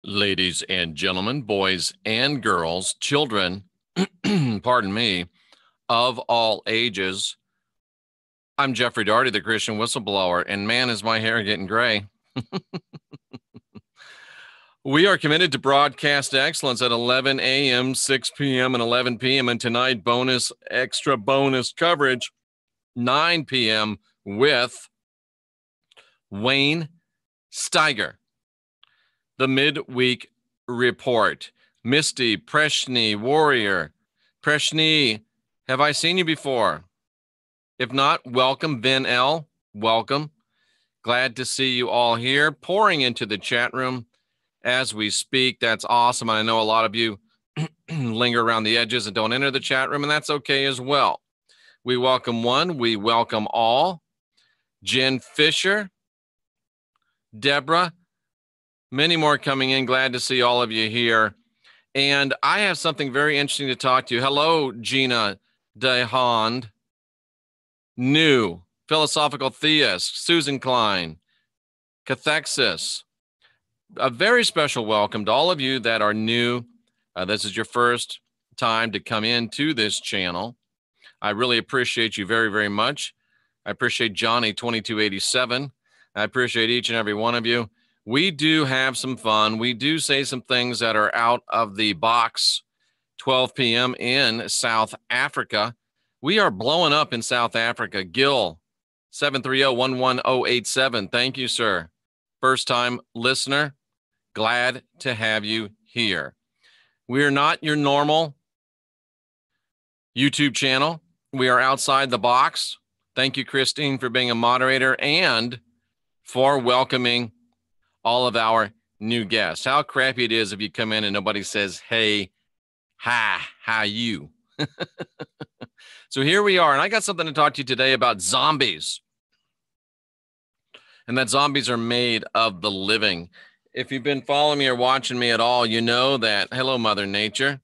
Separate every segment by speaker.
Speaker 1: Ladies and gentlemen, boys and girls, children, pardon me, of all ages. I'm Jeffrey Daugherty, the Christian Whistleblower, and man, is my hair getting gray. We are committed to broadcast excellence at 11 a.m., 6 p.m., and 11 p.m. And tonight, extra bonus coverage, 9 p.m. with Wayne Steiger. The midweek report. Misty, Preshni, Warrior. Preshni, have I seen you before? If not, welcome. Vin L, welcome. Glad to see you all here, pouring into the chat room as we speak. That's awesome. I know a lot of you linger around the edges and don't enter the chat room, and that's okay as well. We welcome one. We welcome all. Jen Fisher, Deborah, many more coming in. Glad to see all of you here. And I have something very interesting to talk to you. Hello, Gina DeHond. New, Philosophical Theist, Susan Klein, Cathexis. A very special welcome to all of you that are new. This is your first time to come into this channel. I really appreciate you very, very much. I appreciate Johnny 2287. I appreciate each and every one of you. We do have some fun. We do say some things that are out of the box. 12 p.m. in South Africa. We are blowing up in South Africa. Gil, 730-11087. Thank you, sir. First-time listener. Glad to have you here. We are not your normal YouTube channel. We are outside the box. Thank you, Christine, for being a moderator and for welcoming all of our new guests. How crappy it is if you come in and nobody says, hey, hi, how you? So here we are, and I got something to talk to you today about zombies, and that zombies are made of the living. If you've been following me or watching me at all, you know that, hello, Mother Nature,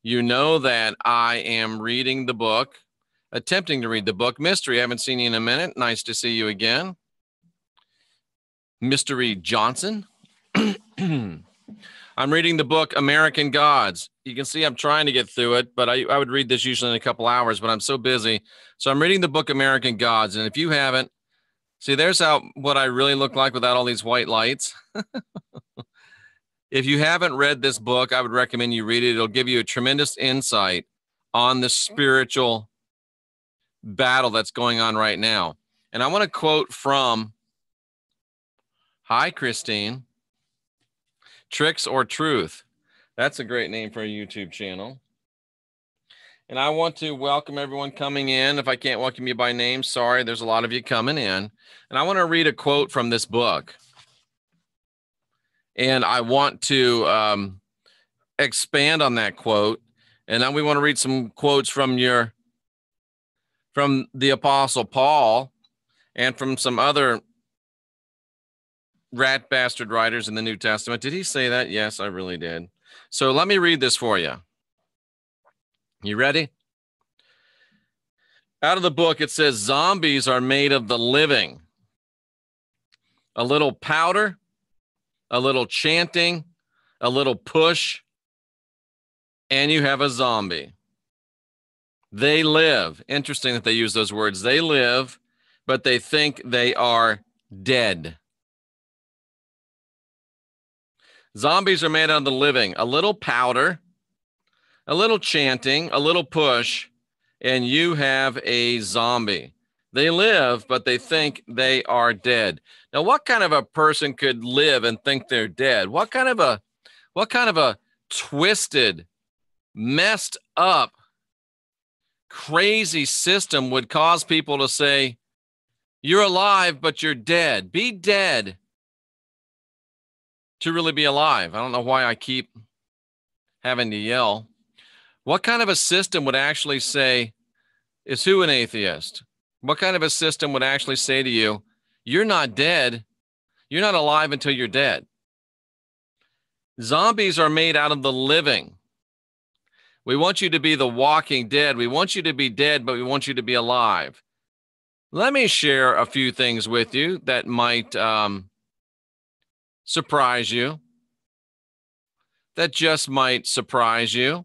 Speaker 1: you know that I am reading the book, attempting to read the book, Mystery. I haven't seen you in a minute. Nice to see you again. Mystery Johnson. I'm reading the book American Gods. You can see I'm trying to get through it, but I would read this usually in a couple hours, but I'm so busy. So I'm reading the book American Gods. And if you haven't, see, there's what I really look like without all these white lights. If you haven't read this book, I would recommend you read it. It'll give you a tremendous insight on the spiritual battle that's going on right now. And I want to quote from, hi, Christine, Tricks or Truth. That's a great name for a YouTube channel. And I want to welcome everyone coming in. If I can't welcome you by name, sorry, there's a lot of you coming in. And I want to read a quote from this book. And I want to expand on that quote. And then we want to read some quotes from the Apostle Paul and from some other rat bastard writers in the New Testament. Did he say that? Yes, I really did. So let me read this for you. You ready? Out of the book, it says, zombies are made of the living. A little powder, a little chanting, a little push, and you have a zombie. They live. Interesting that they use those words. They live, but they think they are dead. Zombies are made out of the living. A little powder, a little chanting, a little push, and you have a zombie. They live, but they think they are dead. Now, what kind of a person could live and think they're dead? What kind of a twisted, messed up, crazy system would cause people to say, you're alive, but you're dead? Be dead to really be alive. I don't know why I keep having to yell. What kind of a system would actually say, is who an atheist? What kind of a system would actually say to you, you're not dead, you're not alive until you're dead? Zombies are made out of the living. We want you to be the walking dead. We want you to be dead, but we want you to be alive. Let me share a few things with you that might surprise you. that just might surprise you.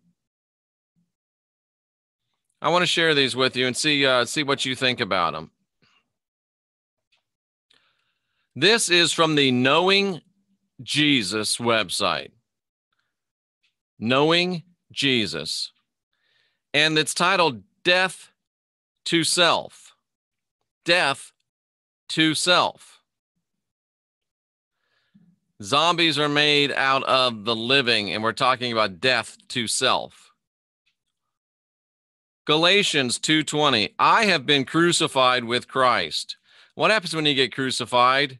Speaker 1: I want to share these with you and see what you think about them. This is from the Knowing Jesus website. Knowing Jesus. And it's titled Death to Self. Death to Self. Zombies are made out of the living, and we're talking about death to self. Galatians 2:20, I have been crucified with Christ. What happens when you get crucified?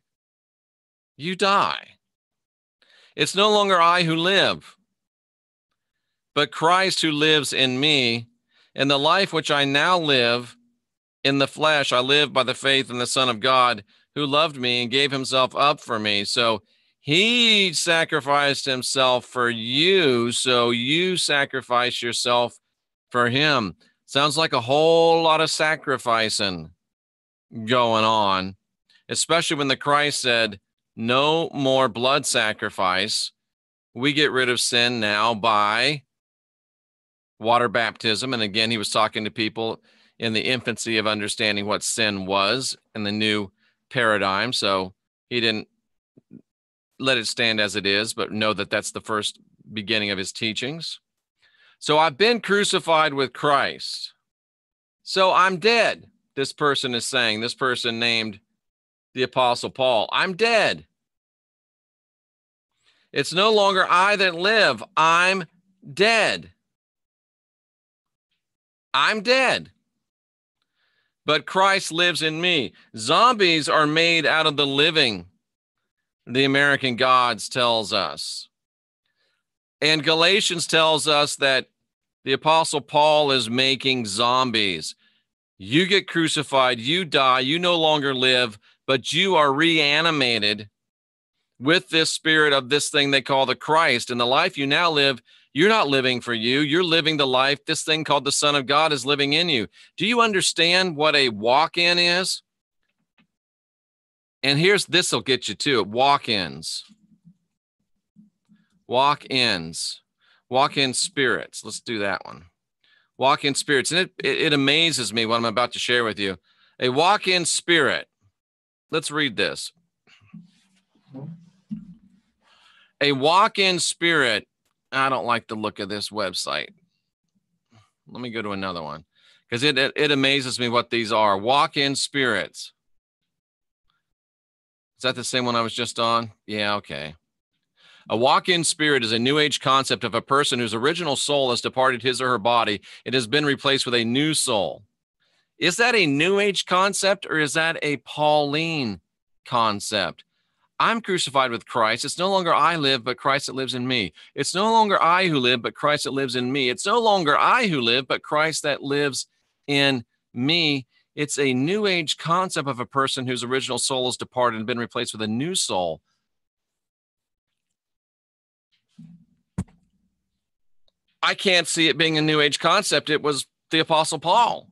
Speaker 1: You die. It's no longer I who live, but Christ who lives in me. And the life which I now live in the flesh, I live by the faith in the Son of God who loved me and gave himself up for me. So he sacrificed himself for you, so you sacrifice yourself for him. Sounds like a whole lot of sacrificing going on, especially when the Christ said, no more blood sacrifice. We get rid of sin now by water baptism. And again, he was talking to people in the infancy of understanding what sin was in the new paradigm. So he didn't let it stand as it is, but know that that's the first beginning of his teachings. So I've been crucified with Christ. So I'm dead. This person is saying, this person named the Apostle Paul, I'm dead. It's no longer I that live. I'm dead. I'm dead. But Christ lives in me. Zombies are made out of the living, the American Gods tells us. And Galatians tells us that the Apostle Paul is making zombies. You get crucified, you die, you no longer live, but you are reanimated with this spirit of this thing they call the Christ. And the life you now live, you're not living for you. You're living the life this thing called the Son of God is living in you. Do you understand what a walk-in is? And this will get you to it. Walk-ins. Walk-ins. Walk-in spirits. Let's do that one. Walk-in spirits. And it amazes me what I'm about to share with you. A walk-in spirit. Let's read this. A walk-in spirit. I don't like the look of this website. Let me go to another one because it amazes me what these are. Walk-in spirits. Is that the same one I was just on? Yeah, okay. A walk-in spirit is a New Age concept of a person whose original soul has departed his or her body. It has been replaced with a new soul. Is that a New Age concept or is that a Pauline concept? I'm crucified with Christ. It's no longer I live, but Christ that lives in me. It's no longer I who live, but Christ that lives in me. It's no longer I who live, but Christ that lives in me. It's a New Age concept of a person whose original soul has departed and been replaced with a new soul. I can't see it being a New Age concept. It was the Apostle Paul.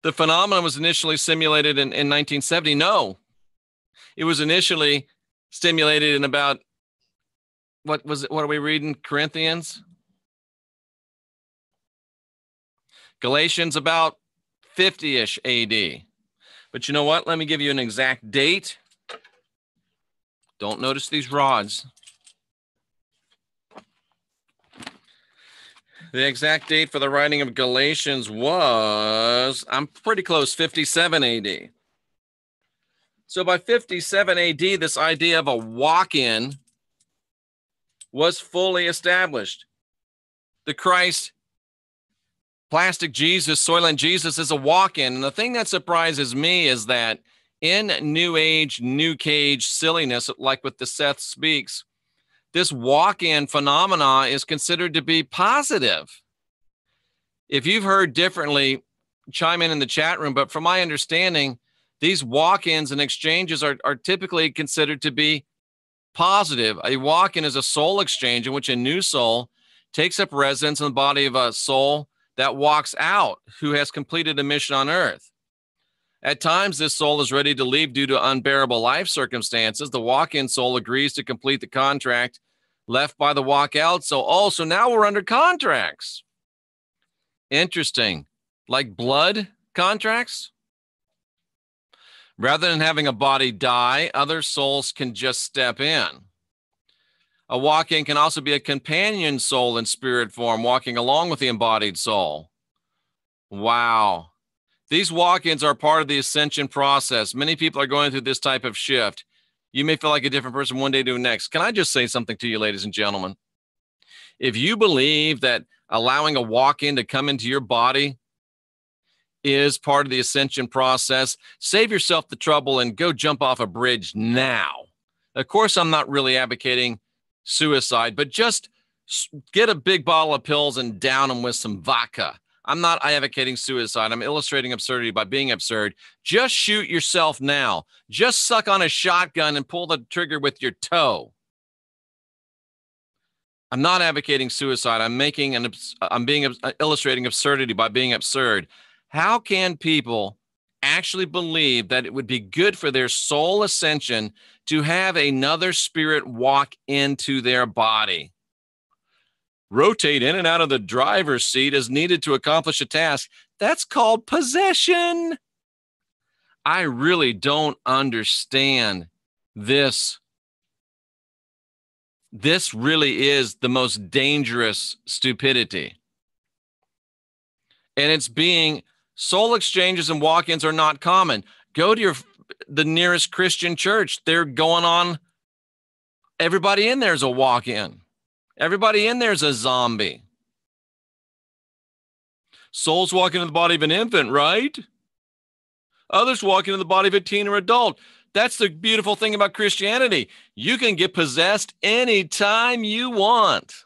Speaker 1: The phenomenon was initially simulated in 1970. No, it was initially stimulated in about, what was it? What are we reading? Corinthians? Galatians about 50-ish AD. But you know what? Let me give you an exact date. Don't notice these rods. The exact date for the writing of Galatians was, I'm pretty close, 57 AD. So by 57 AD, this idea of a walk-in was fully established. The Christ, plastic Jesus, Soylent Jesus is a walk-in. And the thing that surprises me is that in New Age, New Cage silliness, like with the Seth Speaks, this walk-in phenomena is considered to be positive. If you've heard differently, chime in the chat room. But from my understanding, these walk-ins and exchanges are typically considered to be positive. A walk-in is a soul exchange in which a new soul takes up residence in the body of a soul that walks out, who has completed a mission on earth. At times, this soul is ready to leave due to unbearable life circumstances. The walk-in soul agrees to complete the contract left by the walk-out soul. So now we're under contracts. Interesting. Like blood contracts? Rather than having a body die, other souls can just step in. A walk-in can also be a companion soul in spirit form, walking along with the embodied soul. Wow. These walk-ins are part of the ascension process. Many people are going through this type of shift. You may feel like a different person one day to the next. Can I just say something to you, ladies and gentlemen? If you believe that allowing a walk-in to come into your body is part of the ascension process, save yourself the trouble and go jump off a bridge now. Of course, I'm not really advocating suicide, but just get a big bottle of pills and down them with some vodka. I'm not advocating suicide. I'm illustrating absurdity by being absurd. Just shoot yourself now. Just suck on a shotgun and pull the trigger with your toe. I'm not advocating suicide. I'm illustrating absurdity by being absurd. How can people actually believe that it would be good for their soul ascension to have another spirit walk into their body? Rotate in and out of the driver's seat as needed to accomplish a task. That's called possession. I really don't understand this. This really is the most dangerous stupidity. And it's being soul exchanges and walk-ins are not common. Go to the nearest Christian church. They're going on. Everybody in there is a walk-in. Everybody in there is a zombie. Souls walk into the body of an infant, right? Others walk into the body of a teen or adult. That's the beautiful thing about Christianity. You can get possessed anytime you want.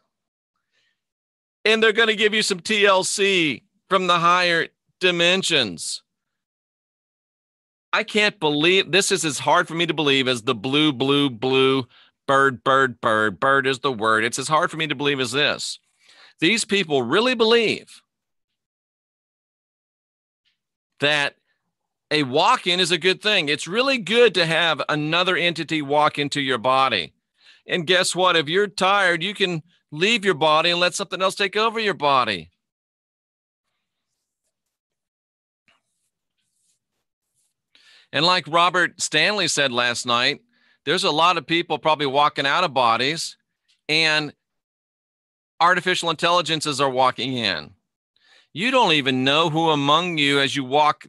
Speaker 1: And they're going to give you some TLC from the higher dimensions. I can't believe this is as hard for me to believe as the blue, blue, blue. Bird, bird, bird. Bird is the word. It's as hard for me to believe as this. These people really believe that a walk-in is a good thing. It's really good to have another entity walk into your body. And guess what? If you're tired, you can leave your body and let something else take over your body. And like Robert Stanley said last night, there's a lot of people probably walking out of bodies and artificial intelligences are walking in. You don't even know who among you as you walk.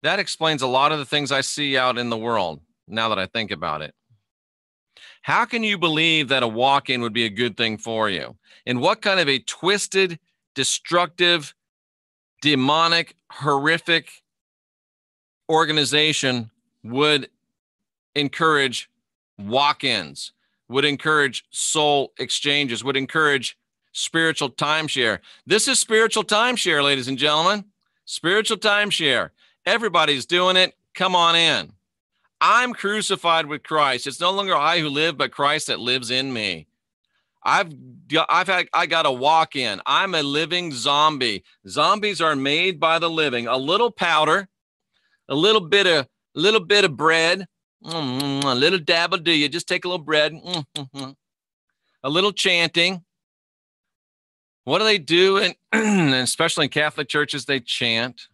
Speaker 1: That explains a lot of the things I see out in the world now that I think about it. How can you believe that a walk-in would be a good thing for you? And what kind of a twisted, destructive, demonic, horrific organization would encourage walk-ins, would encourage soul exchanges, would encourage spiritual timeshare? This is spiritual timeshare, ladies and gentlemen. Spiritual timeshare. Everybody's doing it. Come on in. I'm crucified with Christ. It's no longer I who live, but Christ that lives in me. I got a walk-in. I'm a living zombie. Zombies are made by the living. A little powder, a little bit of bread, a little dab will do you. Just take a little bread, a little chanting. What do they do? And especially in Catholic churches, they chant.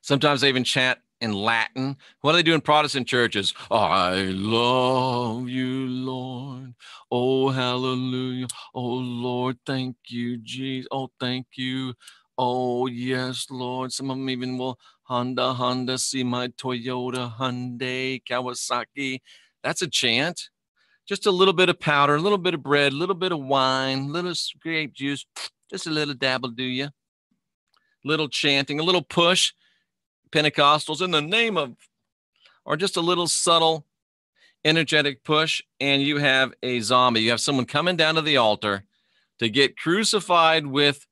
Speaker 1: Sometimes they even chant in Latin. What do they do in Protestant churches? I love you, Lord. Oh, hallelujah. Oh, Lord, thank you, Jesus. Oh, thank you. Oh, yes, Lord. Some of them even will Honda, see my Toyota, Hyundai, Kawasaki. That's a chant. Just a little bit of powder, a little bit of bread, a little bit of wine, a little grape juice, just a little dabble, do you? Little chanting, a little push. Pentecostals in the name of, or just a little subtle, energetic push, and you have a zombie. You have someone coming down to the altar to get crucified with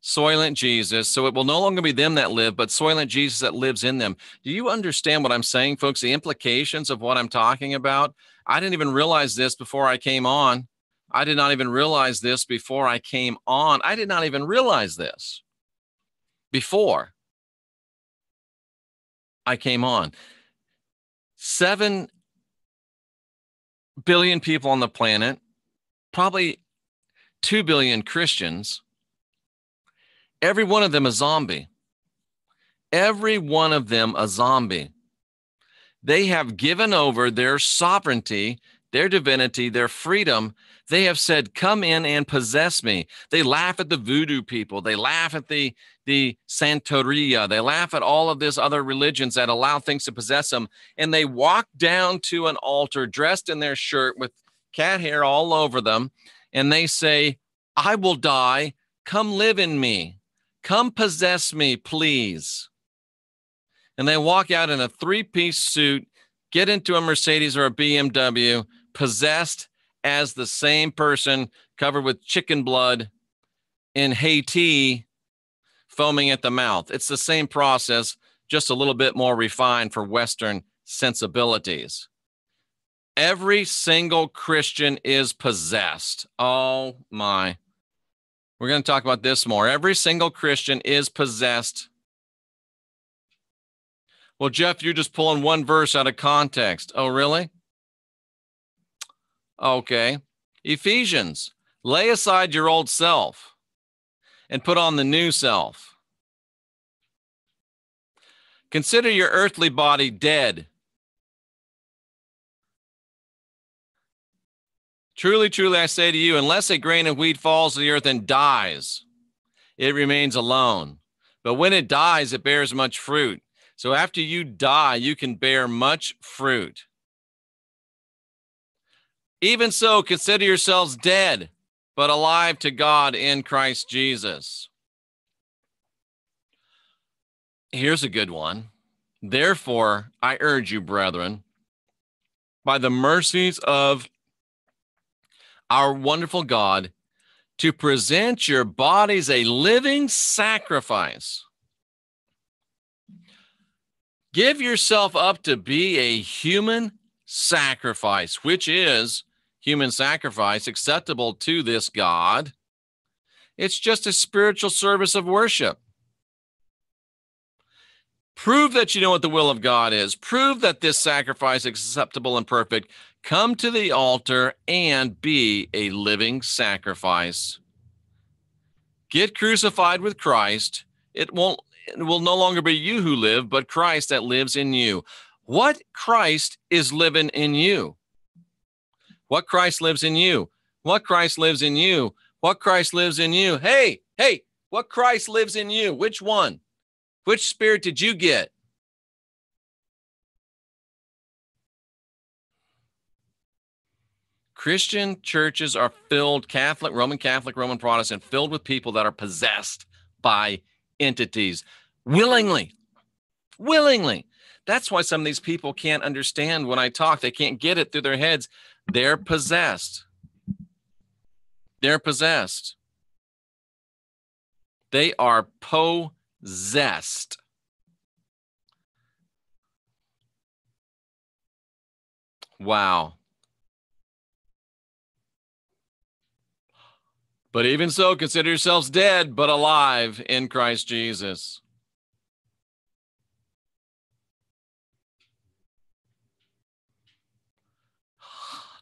Speaker 1: Soylent Jesus. So it will no longer be them that live, but Soylent Jesus that lives in them. Do you understand what I'm saying, folks? The implications of what I'm talking about? I didn't even realize this before I came on. I did not even realize this before I came on. I did not even realize this before. I came on. 7 billion people on the planet, probably 2 billion Christians. Every one of them a zombie. Every one of them a zombie. They have given over their sovereignty, their divinity, their freedom. They have said, come in and possess me. They laugh at the voodoo people. They laugh at the Santeria. They laugh at all of these other religions that allow things to possess them. And they walk down to an altar dressed in their shirt with cat hair all over them. And they say, I will die. Come live in me. Come possess me, please. And they walk out in a 3-piece suit, get into a Mercedes or a BMW, possessed as the same person covered with chicken blood in Haiti, foaming at the mouth. It's the same process, just a little bit more refined for Western sensibilities. Every single Christian is possessed. Oh my. We're going to talk about this more. Every single Christian is possessed. Well, Jeff, you're just pulling one verse out of context. Oh, really? Okay. Ephesians, lay aside your old self and put on the new self. Consider your earthly body dead. Truly, truly, I say to you, unless a grain of wheat falls to the earth and dies, it remains alone. But when it dies, it bears much fruit. So after you die, you can bear much fruit. Even so, consider yourselves dead, but alive to God in Christ Jesus. Here's a good one. Therefore, I urge you, brethren, by the mercies of our wonderful God, to present your bodies a living sacrifice. Give yourself up to be a human sacrifice, which is human sacrifice acceptable to this God. It's just a spiritual service of worship. Prove that you know what the will of God is. Prove that this sacrifice is acceptable and perfect. Come to the altar and be a living sacrifice. Get crucified with Christ. It will no longer be you who live, but Christ that lives in you. What Christ is living in you? What Christ lives in you? What Christ lives in you? What Christ lives in you? Hey, what Christ lives in you? Which one? Which spirit did you get? Christian churches are filled, Catholic, Roman Protestant, filled with people that are possessed by entities willingly. That's why some of these people can't understand when I talk. They can't get it through their heads. They're possessed. They're possessed. They are possessed. Wow. But even so, consider yourselves dead, but alive in Christ Jesus.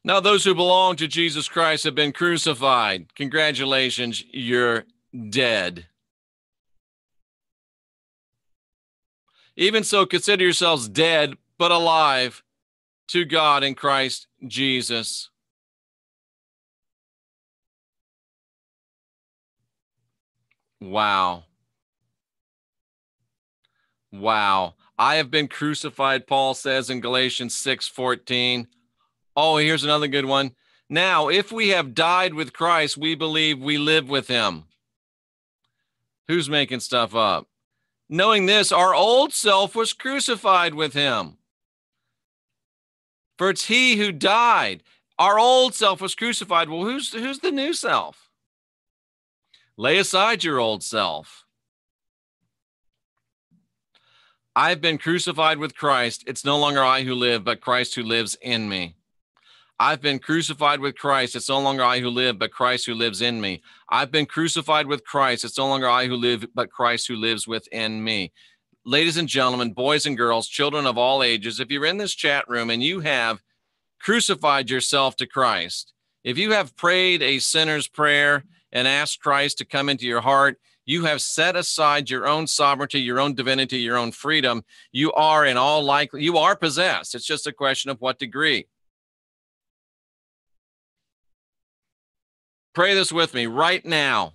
Speaker 1: Now, those who belong to Jesus Christ have been crucified. Congratulations, you're dead. Even so, consider yourselves dead, but alive to God in Christ Jesus. Wow. I have been crucified, Paul says in Galatians 6:14. Oh, here's another good one. Now, if we have died with Christ, we believe we live with him. Who's making stuff up? Knowing this, our old self was crucified with him. For it's he who died. Our old self was crucified. Well, who's the new self? Lay aside your old self. I've been crucified with Christ. It's no longer I who live, but Christ who lives in me. I've been crucified with Christ. It's no longer I who live, but Christ who lives in me. I've been crucified with Christ. It's no longer I who live, but Christ who lives within me. ladies and gentlemen, boys and girls, children of all ages, if you're in this chat room and you have crucified yourself to Christ, if you have prayed a sinner's prayer and asked Christ to come into your heart, you have set aside your own sovereignty, your own divinity, your own freedom. You are in all likely, you are possessed. It's just a question of what degree. Pray this with me right now.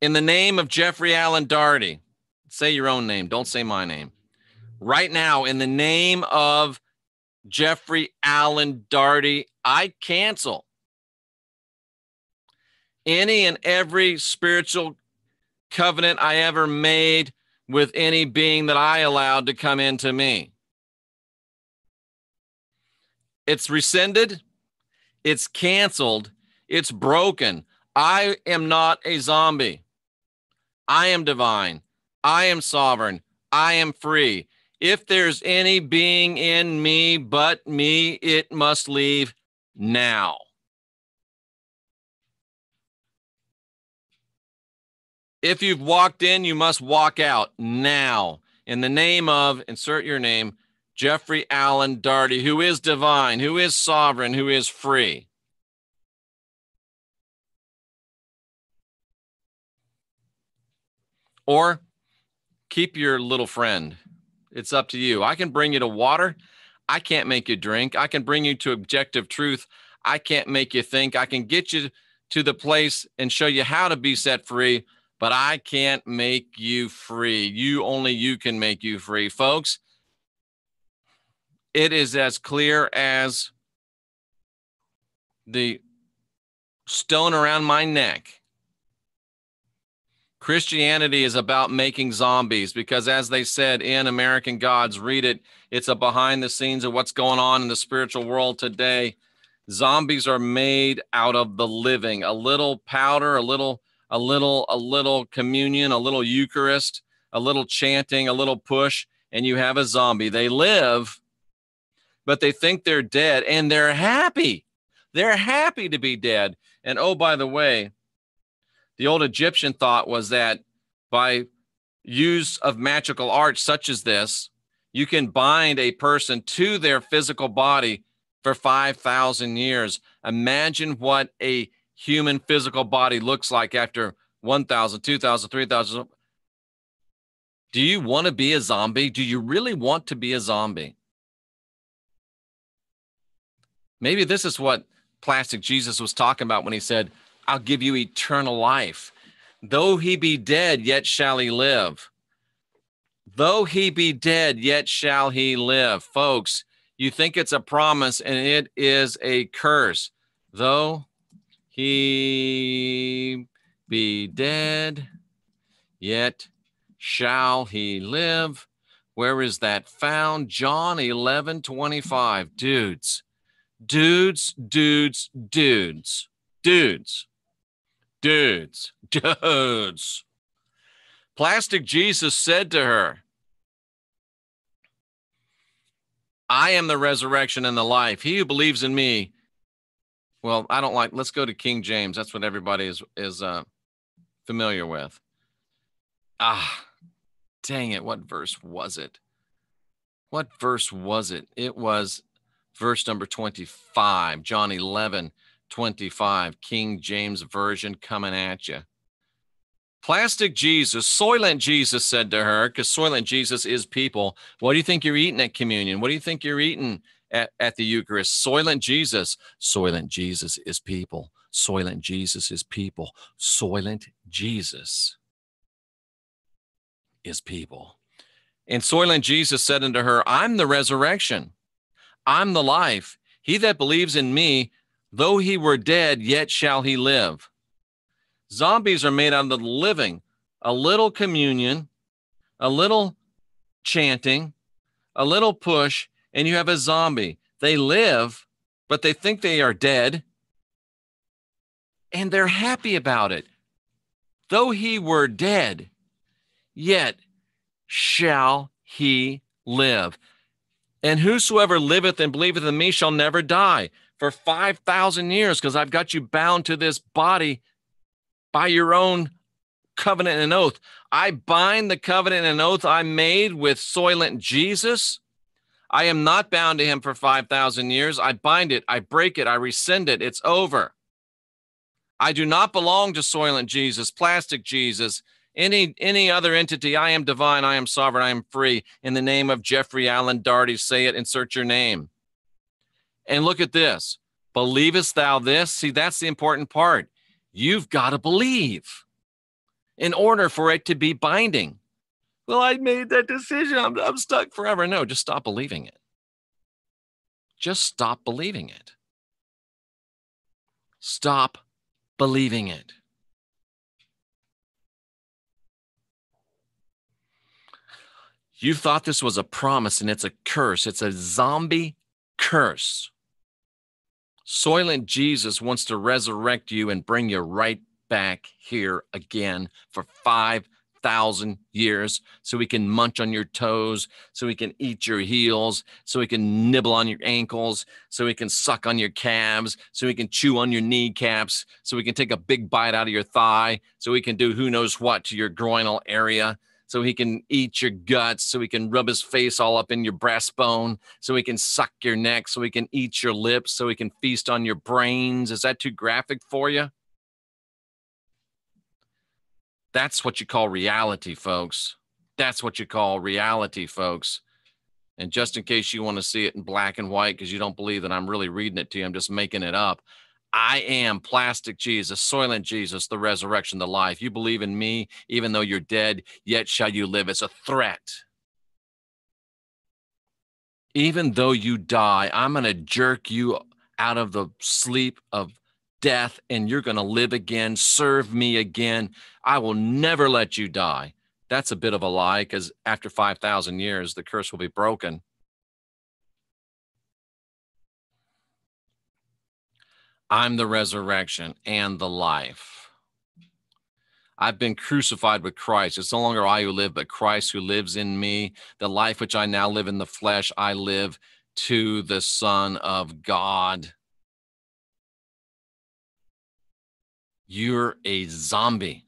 Speaker 1: In the name of Jeffrey Allen Daugherty, say your own name, don't say my name. Right now, in the name of Jeffrey Allen Daugherty, I cancel any and every spiritual covenant I ever made with any being that I allowed to come into me. It's rescinded. It's canceled. It's broken. I am not a zombie. I am divine. I am sovereign. I am free. If there's any being in me but me, it must leave now. If you've walked in, you must walk out now. In the name of, insert your name, Jeffrey Allen Daugherty, who is divine, who is sovereign, who is free. Or keep your little friend. It's up to you. I can bring you to water. I can't make you drink. I can bring you to objective truth. I can't make you think. I can get you to the place and show you how to be set free, but I can't make you free. Only you can make you free. Folks, it is as clear as the stone around my neck. Christianity is about making zombies because, as they said in American Gods, read it, it's a behind the scenes of what's going on in the spiritual world today. Zombies are made out of the living. A little powder, a little communion, a little Eucharist, a little chanting, a little push, and you have a zombie. They live, but they think they're dead, and they're happy. They're happy to be dead. And oh, by the way, the old Egyptian thought was that by use of magical arts such as this, you can bind a person to their physical body for 5,000 years. Imagine what a human physical body looks like after 1,000, 2,000, 3,000. Do you want to be a zombie? Do you really want to be a zombie? Maybe this is what Plastic Jesus was talking about when he said, I'll give you eternal life. Though he be dead, yet shall he live. Though he be dead, yet shall he live. Folks, you think it's a promise, and it is a curse. Though he be dead, yet shall he live. Where is that found? John 11:25. Dudes. Plastic Jesus said to her, I am the resurrection and the life. He who believes in me. Well, I don't like, let's go to King James. That's what everybody is familiar with. Dang it. What verse was it? It was verse number 25, John 11:25, King James Version coming at you. Plastic Jesus, Soylent Jesus said to her, because Soylent Jesus is people, what do you think you're eating at communion? What do you think you're eating at the Eucharist? Soylent Jesus. Soylent Jesus is people. Soylent Jesus is people. Soylent Jesus is people. And Soylent Jesus said unto her, I'm the resurrection. I'm the life. He that believes in me, though he were dead, yet shall he live. Zombies are made out of the living. A little communion, a little chanting, a little push, and you have a zombie. They live, but they think they are dead, and they're happy about it. Though he were dead, yet shall he live. And whosoever liveth and believeth in me shall never die. For 5,000 years, because I've got you bound to this body by your own covenant and oath. I bind the covenant and oath I made with Soylent Jesus. I am not bound to him for 5,000 years. I bind it. I break it. I rescind it. It's over. I do not belong to Soylent Jesus, Plastic Jesus, any other entity. I am divine. I am sovereign. I am free. In the name of Jeffrey Allen Daugherty, say it, insert your name. And look at this. Believest thou this? See, that's the important part. You've got to believe in order for it to be binding. Well, I made that decision. I'm stuck forever. No, just stop believing it. Just stop believing it. Stop believing it. You thought this was a promise, and it's a curse. It's a zombie curse. Soylent Jesus wants to resurrect you and bring you right back here again for 5,000 years so he can munch on your toes, so he can eat your heels, so he can nibble on your ankles, so he can suck on your calves, so he can chew on your kneecaps, so he can take a big bite out of your thigh, so he can do who knows what to your groinal area, so he can eat your guts, so he can rub his face all up in your breastbone, so he can suck your neck, so he can eat your lips, so he can feast on your brains. Is that too graphic for you? That's what you call reality, folks. That's what you call reality, folks. And just in case you want to see it in black and white because you don't believe that I'm really reading it to you, I'm just making it up. I am Plastic Jesus, Soylent Jesus, the resurrection, the life. You believe in me, even though you're dead, yet shall you live. It's a threat. Even though you die, I'm going to jerk you out of the sleep of death, and you're going to live again, serve me again. I will never let you die. That's a bit of a lie, because after 5,000 years, the curse will be broken. I'm the resurrection and the life. I've been crucified with Christ. It's no longer I who live, but Christ who lives in me. The life which I now live in the flesh, I live to the Son of God. You're a zombie.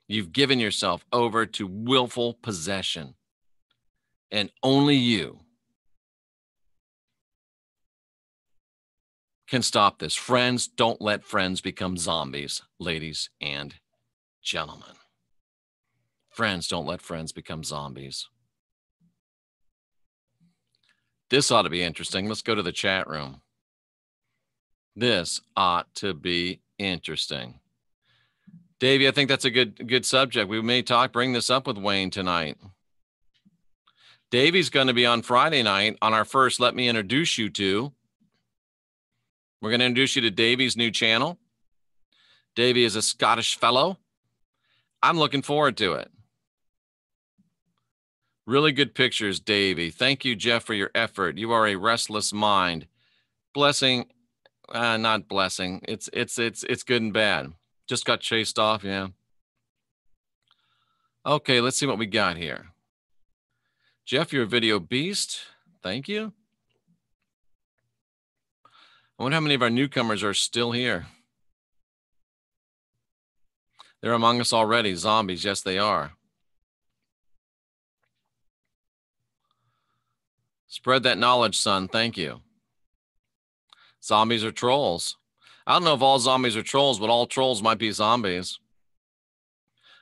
Speaker 1: You've given yourself over to willful possession, and only you can stop this. Friends, don't let friends become zombies, ladies and gentlemen. Friends, don't let friends become zombies. This ought to be interesting. Let's go to the chat room. This ought to be interesting. Davey, I think that's a good subject. We may bring this up with Wayne tonight. Davey's going to be on Friday night on our first Let Me Introduce You To. We're going to introduce you to Davey's new channel. Davey is a Scottish fellow. I'm looking forward to it. Really good pictures, Davey. Thank you, Jeff, for your effort. You are a restless mind. Blessing, not blessing. It's good and bad. Just got chased off, yeah. Okay, let's see what we got here. Jeff, you're a video beast. Thank you. I wonder how many of our newcomers are still here. They're among us already. Zombies, yes, they are. Spread that knowledge, son. Thank you. Zombies are trolls. I don't know if all zombies are trolls, but all trolls might be zombies.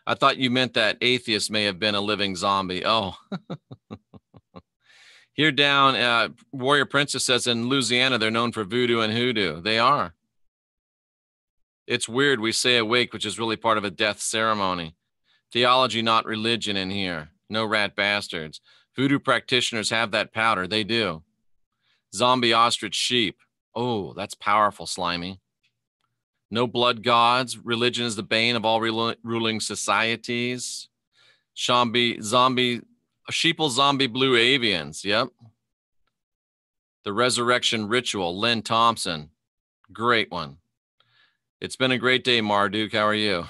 Speaker 1: I thought you meant that atheists may have been a living zombie. Oh. Here down, Warrior Princess says in Louisiana, they're known for voodoo and hoodoo. They are. It's weird. We say awake, which is really part of a death ceremony. Theology, not religion in here. No rat bastards. Voodoo practitioners have that powder. They do. Zombie ostrich sheep. Oh, that's powerful, Slimy. No blood gods. Religion is the bane of all ruling societies. Sheeple zombie blue avians. Yep. The resurrection ritual. Lynn Thompson. Great one. It's been a great day, Marduk. How are you?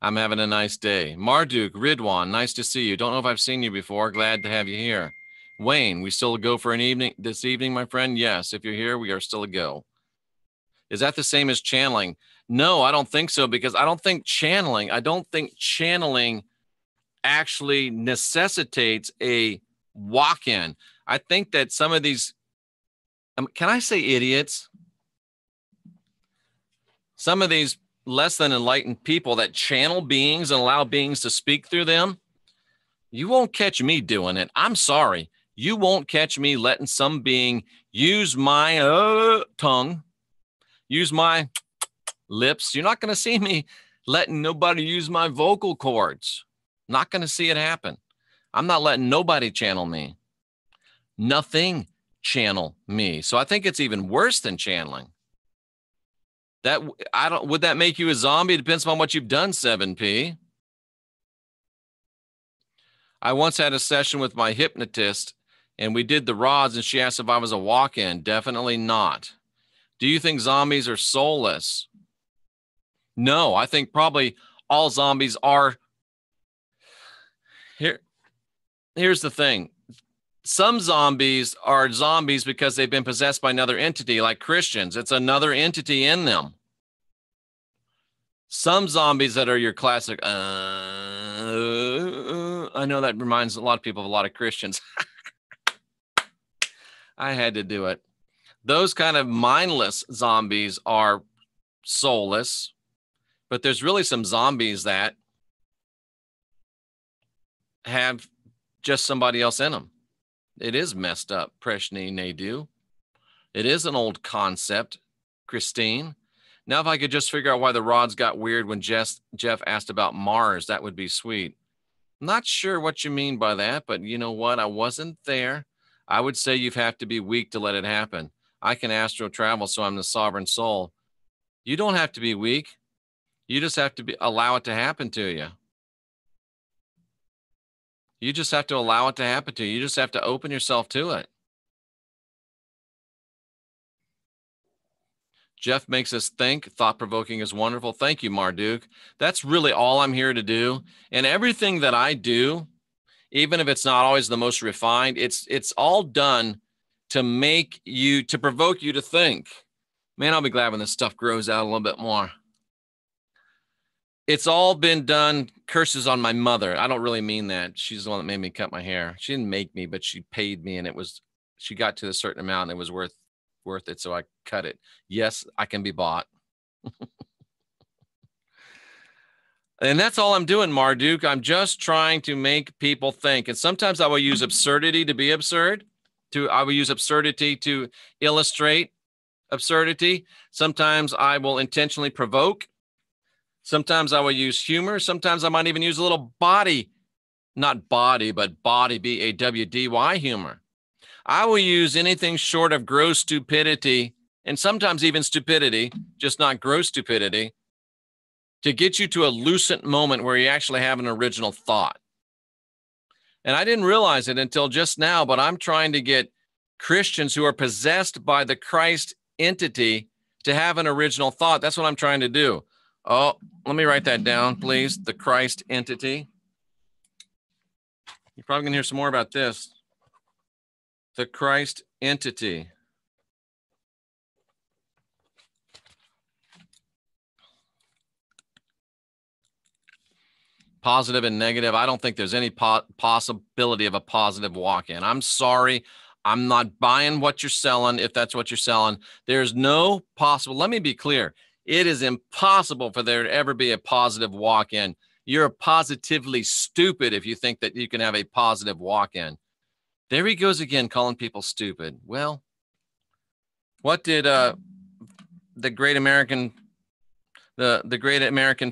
Speaker 1: I'm having a nice day. Marduk, Ridwan, nice to see you. Don't know if I've seen you before. Glad to have you here. Wayne, we still go for an evening this evening, my friend? Yes, if you're here, we are still a go. Is that the same as channeling? No, I don't think so, because I don't think channeling actually necessitates a walk-in. I think that some of these, can I say idiots? Some of these less than enlightened people that channel beings and allow beings to speak through them, you won't catch me doing it. I'm sorry. You won't catch me letting some being use my tongue, use my lips. You're not going to see me letting nobody use my vocal cords. Not going to see it happen. I'm not letting nobody channel me. Nothing channel me. So I think it's even worse than channeling. Would that make you a zombie? It depends on what you've done, 7P. I once had a session with my hypnotist, and we did the rods, and she asked if I was a walk-in. Definitely not. Do you think zombies are soulless? No, I think probably all zombies are. Here's the thing. Some zombies are zombies because they've been possessed by another entity, like Christians. It's another entity in them. Some zombies that are your classic, I know that reminds a lot of people of a lot of Christians. I had to do it. Those kind of mindless zombies are soulless, but there's really some zombies that have just somebody else in them. It is messed up, Preshni Nadu. It is an old concept, Christine. Now, if I could just figure out why the rods got weird when Jeff asked about Mars, that would be sweet. I'm not sure what you mean by that, but you know what? I wasn't there. I would say you have to be weak to let it happen. I can astral travel, so I'm the sovereign soul. You don't have to be weak. You just have to allow it to happen to you. You just have to allow it to happen to you. You just have to open yourself to it. Jeff makes us think. Thought-provoking is wonderful. Thank you, Marduk. That's really all I'm here to do. And everything that I do, even if it's not always the most refined, it's all done to make you, to provoke you to think. Man, I'll be glad when this stuff grows out a little bit more. It's all been done, curses on my mother. I don't really mean that. She's the one that made me cut my hair. She didn't make me, but she paid me, and she got to a certain amount, and it was worth it, so I cut it. Yes, I can be bought. And that's all I'm doing, Marduk. I'm just trying to make people think. And sometimes I will use absurdity to be absurd. I will use absurdity to illustrate absurdity. Sometimes I will intentionally provoke. Sometimes I will use humor. Sometimes I might even use a little body, not body, but body, B-A-W-D-Y humor. I will use anything short of gross stupidity, and sometimes even stupidity, just not gross stupidity, to get you to a lucent moment where you actually have an original thought. And I didn't realize it until just now, but I'm trying to get Christians who are possessed by the Christ entity to have an original thought. That's what I'm trying to do. Oh, let me write that down, please. The Christ entity. You're probably going to hear some more about this. The Christ entity. Positive and negative. I don't think there's any possibility of a positive walk-in. I'm sorry. I'm not buying what you're selling if that's what you're selling. There's no possible. Let me be clear. It is impossible for there to ever be a positive walk-in. You're positively stupid if you think that you can have a positive walk-in. There he goes again, calling people stupid. Well, what did the great American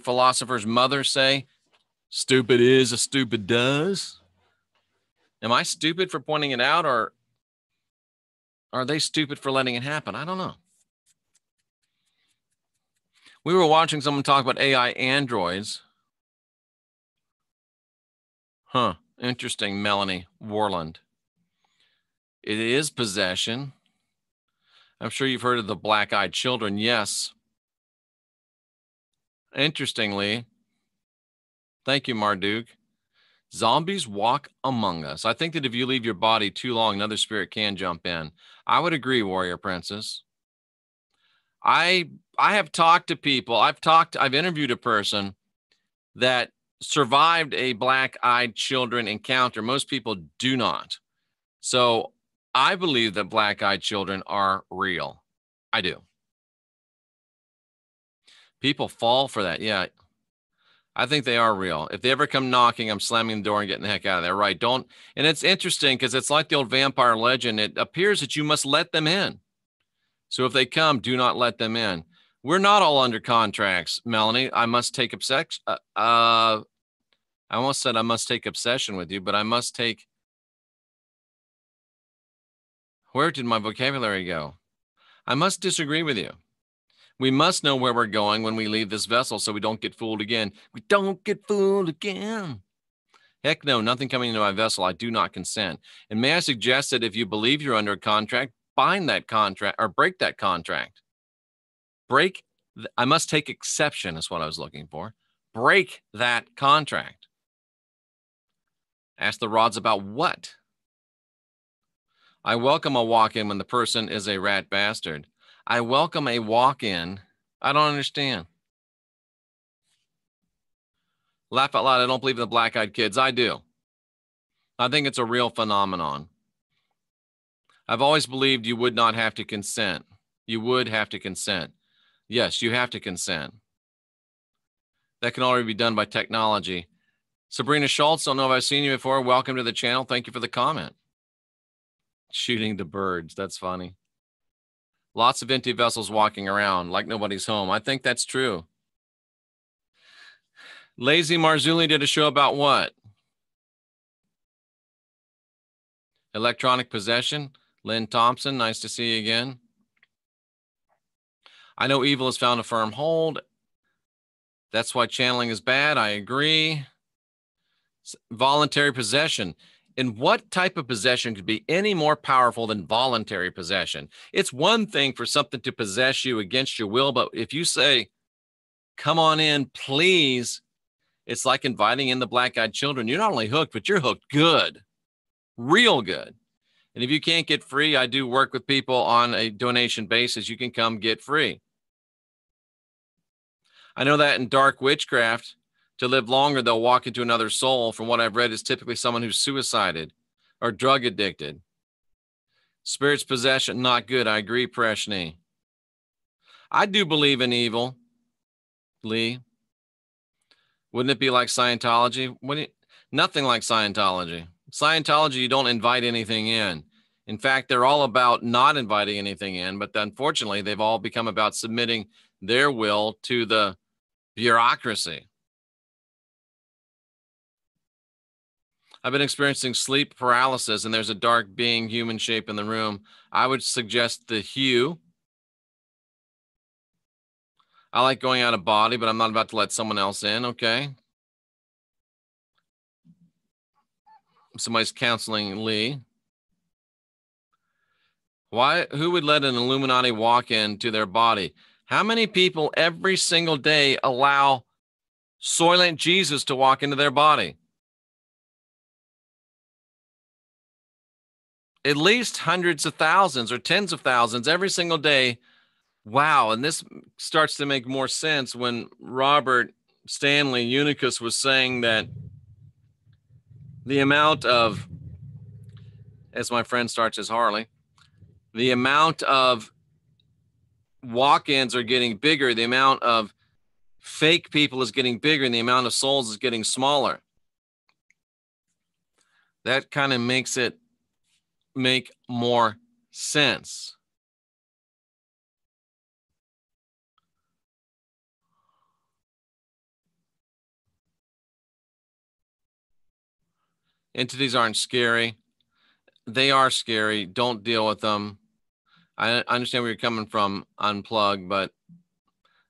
Speaker 1: philosopher's mother say? Stupid is as stupid does. Am I stupid for pointing it out, or are they stupid for letting it happen? I don't know. We were watching someone talk about AI androids. Huh. Interesting, Melanie Warland. It is possession. I'm sure you've heard of the black-eyed children. Yes. Interestingly, thank you, Marduk. Zombies walk among us. I think that if you leave your body too long, another spirit can jump in. I would agree, Warrior Princess. I have talked to people. I've interviewed a person that survived a black-eyed children encounter. Most people do not. So I believe that black-eyed children are real. I do. People fall for that. Yeah. I think they are real. If they ever come knocking, I'm slamming the door and getting the heck out of there. Right. Don't. And it's interesting because it's like the old vampire legend. It appears that you must let them in. So if they come, do not let them in. We're not all under contracts, Melanie. I must take obsession. I almost said I must take obsession with you, but I must take. Where did my vocabulary go? I must disagree with you. We must know where we're going when we leave this vessel so we don't get fooled again. We don't get fooled again. Heck no, nothing coming into my vessel. I do not consent. And may I suggest that if you believe you're under a contract, bind that contract or break that contract. I must take exception is what I was looking for. Break that contract. Ask the rods about what? I welcome a walk-in when the person is a rat bastard. I welcome a walk-in. I don't understand. Laugh out loud. I don't believe in the black-eyed kids. I do. I think it's a real phenomenon. I've always believed you would not have to consent. You would have to consent. Yes, you have to consent. That can already be done by technology. Sabrina Schultz, don't know if I've seen you before. Welcome to the channel. Thank you for the comment. Shooting the birds. That's funny. Lots of empty vessels walking around like nobody's home. I think that's true. Lazy Marzulli did a show about what? Electronic possession. Lynn Thompson, nice to see you again. I know evil has found a firm hold. That's why channeling is bad. I agree. Voluntary possession. And what type of possession could be any more powerful than voluntary possession? It's one thing for something to possess you against your will, but if you say, come on in, please, it's like inviting in the black-eyed children. You're not only hooked, but you're hooked good, real good. And if you can't get free, I do work with people on a donation basis. You can come get free. I know that in dark witchcraft, to live longer, they'll walk into another soul. From what I've read, is typically someone who's suicided or drug addicted. Spirit's possession, not good. I agree, Preshni. I do believe in evil, Lee. Wouldn't it be like Scientology? Nothing like Scientology. Scientology, you don't invite anything in. In fact, they're all about not inviting anything in, but unfortunately, they've all become about submitting their will to the bureaucracy. I've been experiencing sleep paralysis, and there's a dark being, human shape in the room. I would suggest the hue. I like going out of body, but I'm not about to let someone else in, okay? Somebody's counseling Lee. Who would let an Illuminati walk into their body? How many people every single day allow Soylent Jesus to walk into their body? At least hundreds of thousands or tens of thousands every single day. Wow. And this starts to make more sense when Robert Stanley Unicus was saying that the amount of, as my friend starts as Harley, the amount of walk-ins are getting bigger, the amount of fake people is getting bigger, and the amount of souls is getting smaller. That kind of makes it make more sense. Entities aren't scary. They are scary. Don't deal with them. I understand where you're coming from, Unplug, but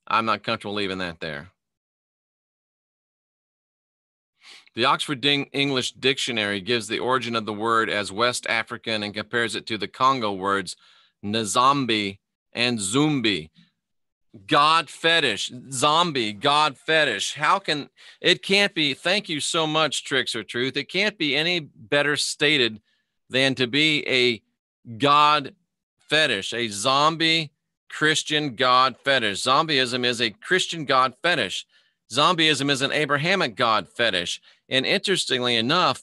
Speaker 1: I'm not comfortable leaving that there. The Oxford English Dictionary gives the origin of the word as West African and compares it to the Congo words Nzambi and Zumbi. God fetish, zombie, God fetish. How can it can't be? Thank you so much, Tricks or Truth. It can't be any better stated than to be a God fetish, a zombie Christian God fetish. Zombieism is a Christian God fetish. Zombieism is an Abrahamic God fetish. And interestingly enough,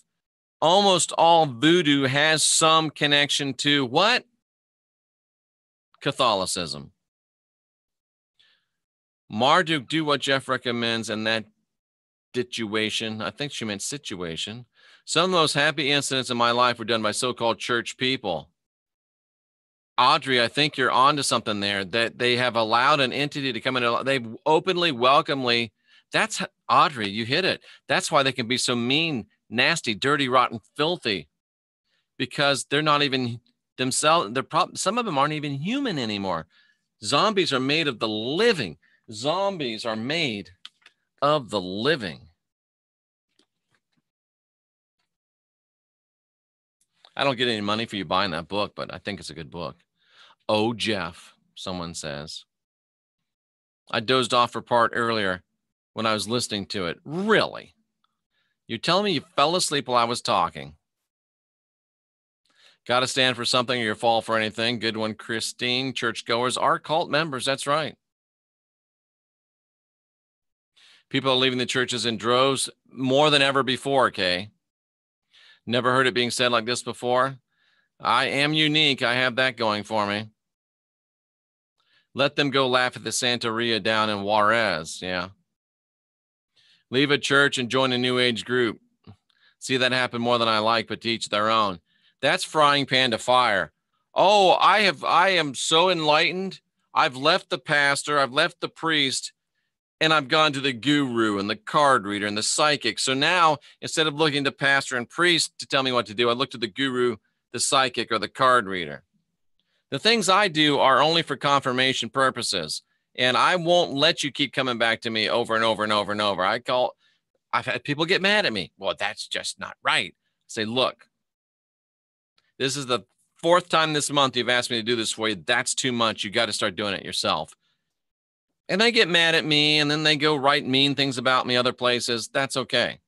Speaker 1: almost all voodoo has some connection to what? Catholicism. Marduk, do what Jeff recommends in that situation. I think she meant situation. Some of the most happy incidents in my life were done by so-called church people. Audrey, I think you're onto something there, that they have allowed an entity to come in. They've openly, welcomely. That's Audrey, you hit it. That's why they can be so mean, nasty, dirty, rotten, filthy, because they're not even themselves. Some of them aren't even human anymore. Zombies are made of the living. Zombies are made of the living. I don't get any money for you buying that book, but I think it's a good book. Oh, Jeff, someone says. I dozed off for part earlier when I was listening to it. Really? You're telling me you fell asleep while I was talking? Got to stand for something or you fall for anything. Good one, Christine. Churchgoers are cult members. That's right. People are leaving the churches in droves more than ever before, Kay. Never heard it being said like this before. I am unique. I have that going for me. Let them go laugh at the Santeria down in Juarez. Yeah. Leave a church and join a new age group. See that happen more than I like, but to each their own. That's frying pan to fire. Oh, I am so enlightened. I've left the pastor, I've left the priest, and I've gone to the guru and the card reader and the psychic. So now, instead of looking to pastor and priest to tell me what to do, I look to the guru, the psychic, or the card reader. The things I do are only for confirmation purposes, and I won't let you keep coming back to me over and over and over and over. I've had people get mad at me. Well, that's just not right. Say, look, this is the 4th time this month you've asked me to do this for you. That's too much. You got to start doing it yourself. And they get mad at me, and then they go write mean things about me other places. That's okay,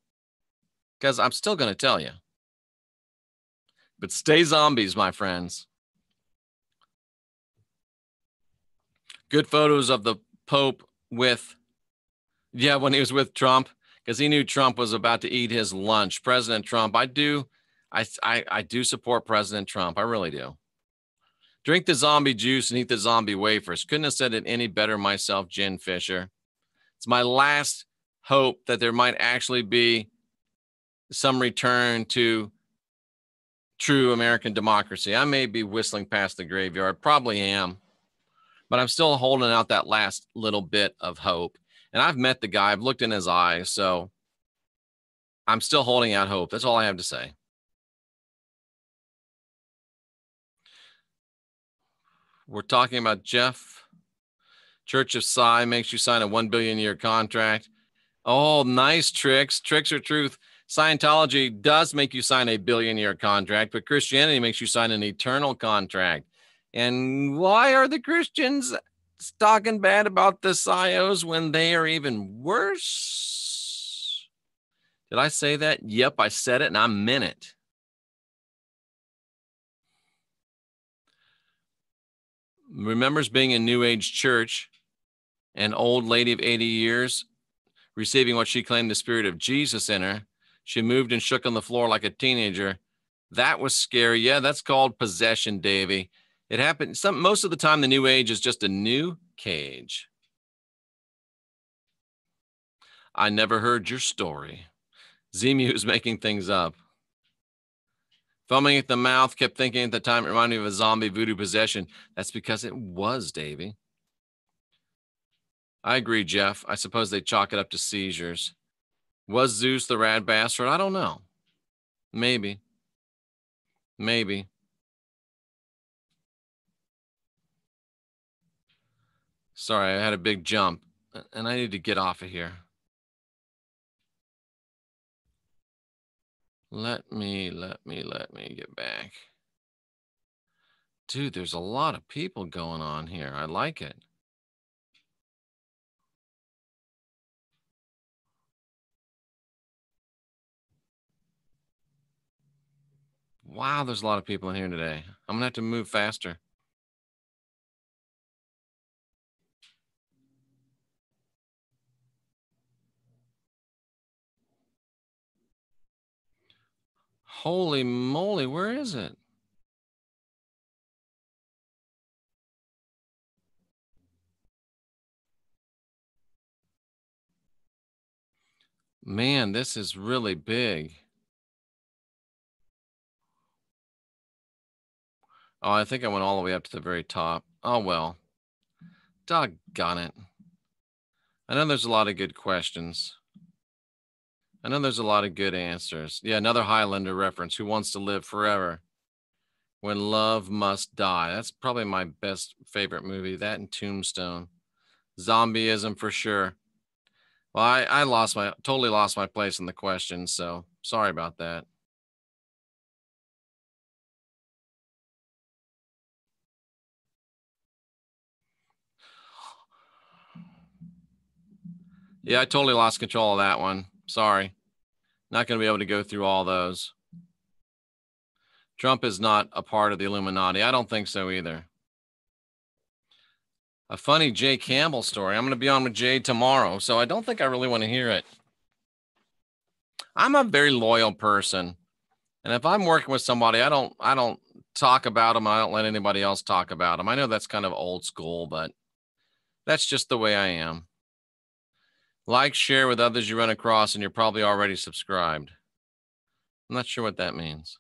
Speaker 1: because I'm still going to tell you. But stay zombies, my friends. Good photos of the Pope when he was with Trump, because he knew Trump was about to eat his lunch. President Trump, I do support President Trump. I really do. Drink the zombie juice and eat the zombie wafers. Couldn't have said it any better myself, Jen Fisher. It's my last hope that there might actually be some return to true American democracy. I may be whistling past the graveyard, probably am, but I'm still holding out that last little bit of hope. And I've met the guy, I've looked in his eyes, so I'm still holding out hope. That's all I have to say. We're talking about Jeff. Church of Psi makes you sign a 1 billion year contract. Oh, nice tricks. Tricks or truth. Scientology does make you sign a 1 billion year contract, but Christianity makes you sign an eternal contract. And why are the Christians talking bad about the Psios when they are even worse? Did I say that? Yep, I said it, and I meant it. Remembers being in New Age church, an old lady of 80 years, receiving what she claimed the spirit of Jesus in her. She moved and shook on the floor like a teenager. That was scary. Yeah, that's called possession, Davey. It happened. Most of the time, the New Age is just a new cage. I never heard your story. Zemu is making things up. Foaming at the mouth, kept thinking at the time it reminded me of a zombie voodoo possession. That's because it was, Davey. I agree, Jeff. I suppose they chalk it up to seizures. Was Zeus the rad bastard? I don't know. Maybe. Sorry, I had a big jump, and I need to get off of here. Let me get back. Dude, there's a lot of people going on here. I like it. Wow, there's a lot of people in here today. I'm going to have to move faster. Holy moly, where is it? Man, this is really big. Oh, I think I went all the way up to the very top. Oh, well. Doggone it. I know there's a lot of good questions. I know there's a lot of good answers. Yeah, another Highlander reference. Who wants to live forever? When love must die. That's probably my best favorite movie. That and Tombstone. Zombieism for sure. Well, I totally lost my place in the question, so sorry about that. Yeah, I totally lost control of that one. Sorry. Not going to be able to go through all those. Trump is not a part of the Illuminati. I don't think so either. A funny Jay Campbell story. I'm going to be on with Jay tomorrow, so I don't think I really want to hear it. I'm a very loyal person. And if I'm working with somebody, I don't talk about them. I don't let anybody else talk about them. I know that's kind of old school, but that's just the way I am. Like, share with others you run across, and you're probably already subscribed. I'm not sure what that means.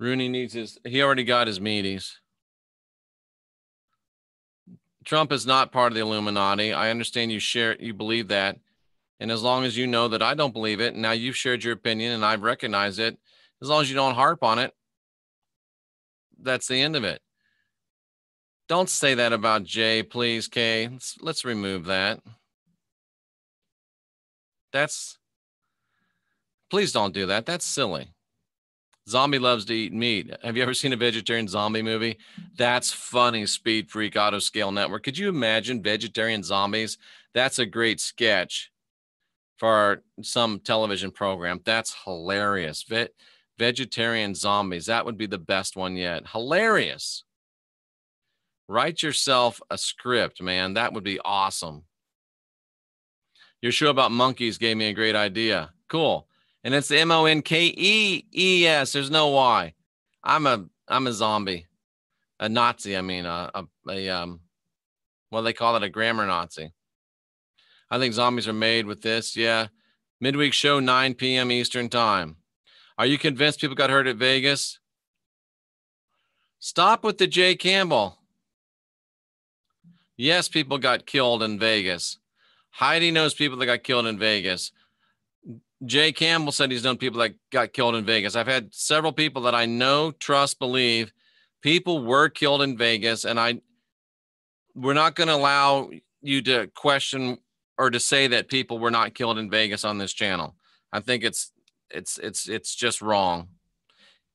Speaker 1: Rooney he already got his meaties. Trump is not part of the Illuminati. I understand you believe that. And as long as you know that I don't believe it, and now you've shared your opinion and I've recognized it, as long as you don't harp on it, that's the end of it. Don't say that about Jay, please, Kay. Let's remove that. Please don't do that. That's silly. Zombie loves to eat meat. Have you ever seen a vegetarian zombie movie? That's funny, Speed Freak Auto Scale Network. Could you imagine vegetarian zombies? That's a great sketch for some television program. That's hilarious. Vegetarian zombies. That would be the best one yet. Hilarious. Write yourself a script, man. That would be awesome. Your show about monkeys gave me a great idea. Cool. And it's the MONKEES. There's no Y. I'm a zombie, a Nazi. I mean, what do they call it? A grammar Nazi. I think zombies are made with this. Yeah. Midweek show, 9 p.m. Eastern time. Are you convinced people got hurt at Vegas? Stop with the Jay Campbell. Yes, people got killed in Vegas. Heidi knows people that got killed in Vegas. Jay Campbell said he's known people that got killed in Vegas. I've had several people that I know, trust, believe people were killed in Vegas, and we're not going to allow you to question or to say that people were not killed in Vegas on this channel. I think it's just wrong.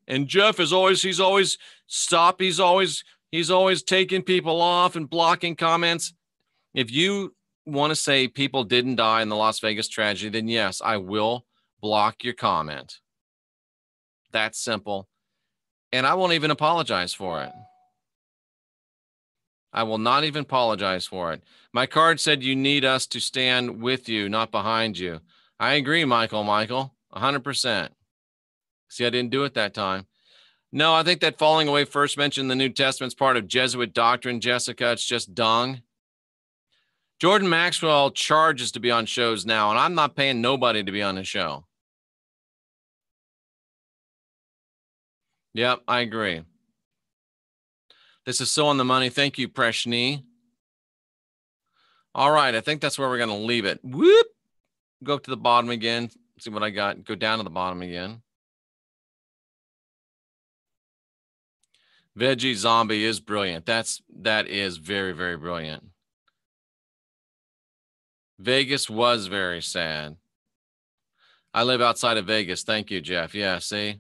Speaker 1: And Jeff he's always taking people off and blocking comments. If you want to say people didn't die in the Las Vegas tragedy, then yes, I will block your comment. That's simple. And I won't even apologize for it. I will not even apologize for it. My card said you need us to stand with you, not behind you. I agree, Michael, 100%. See, I didn't do it that time. No, I think that falling away first mentioned in the New Testament's part of Jesuit doctrine, Jessica. It's just dung. Jordan Maxwell charges to be on shows now, and I'm not paying nobody to be on his show. Yep, I agree. This is so on the money. Thank you, Preshni. All right, I think that's where we're going to leave it. Whoop! Go up to the bottom again. See what I got. Go down to the bottom again. Veggie Zombie is brilliant. That is very, very brilliant. Vegas was very sad. I live outside of Vegas. Thank you, Jeff. Yeah, see?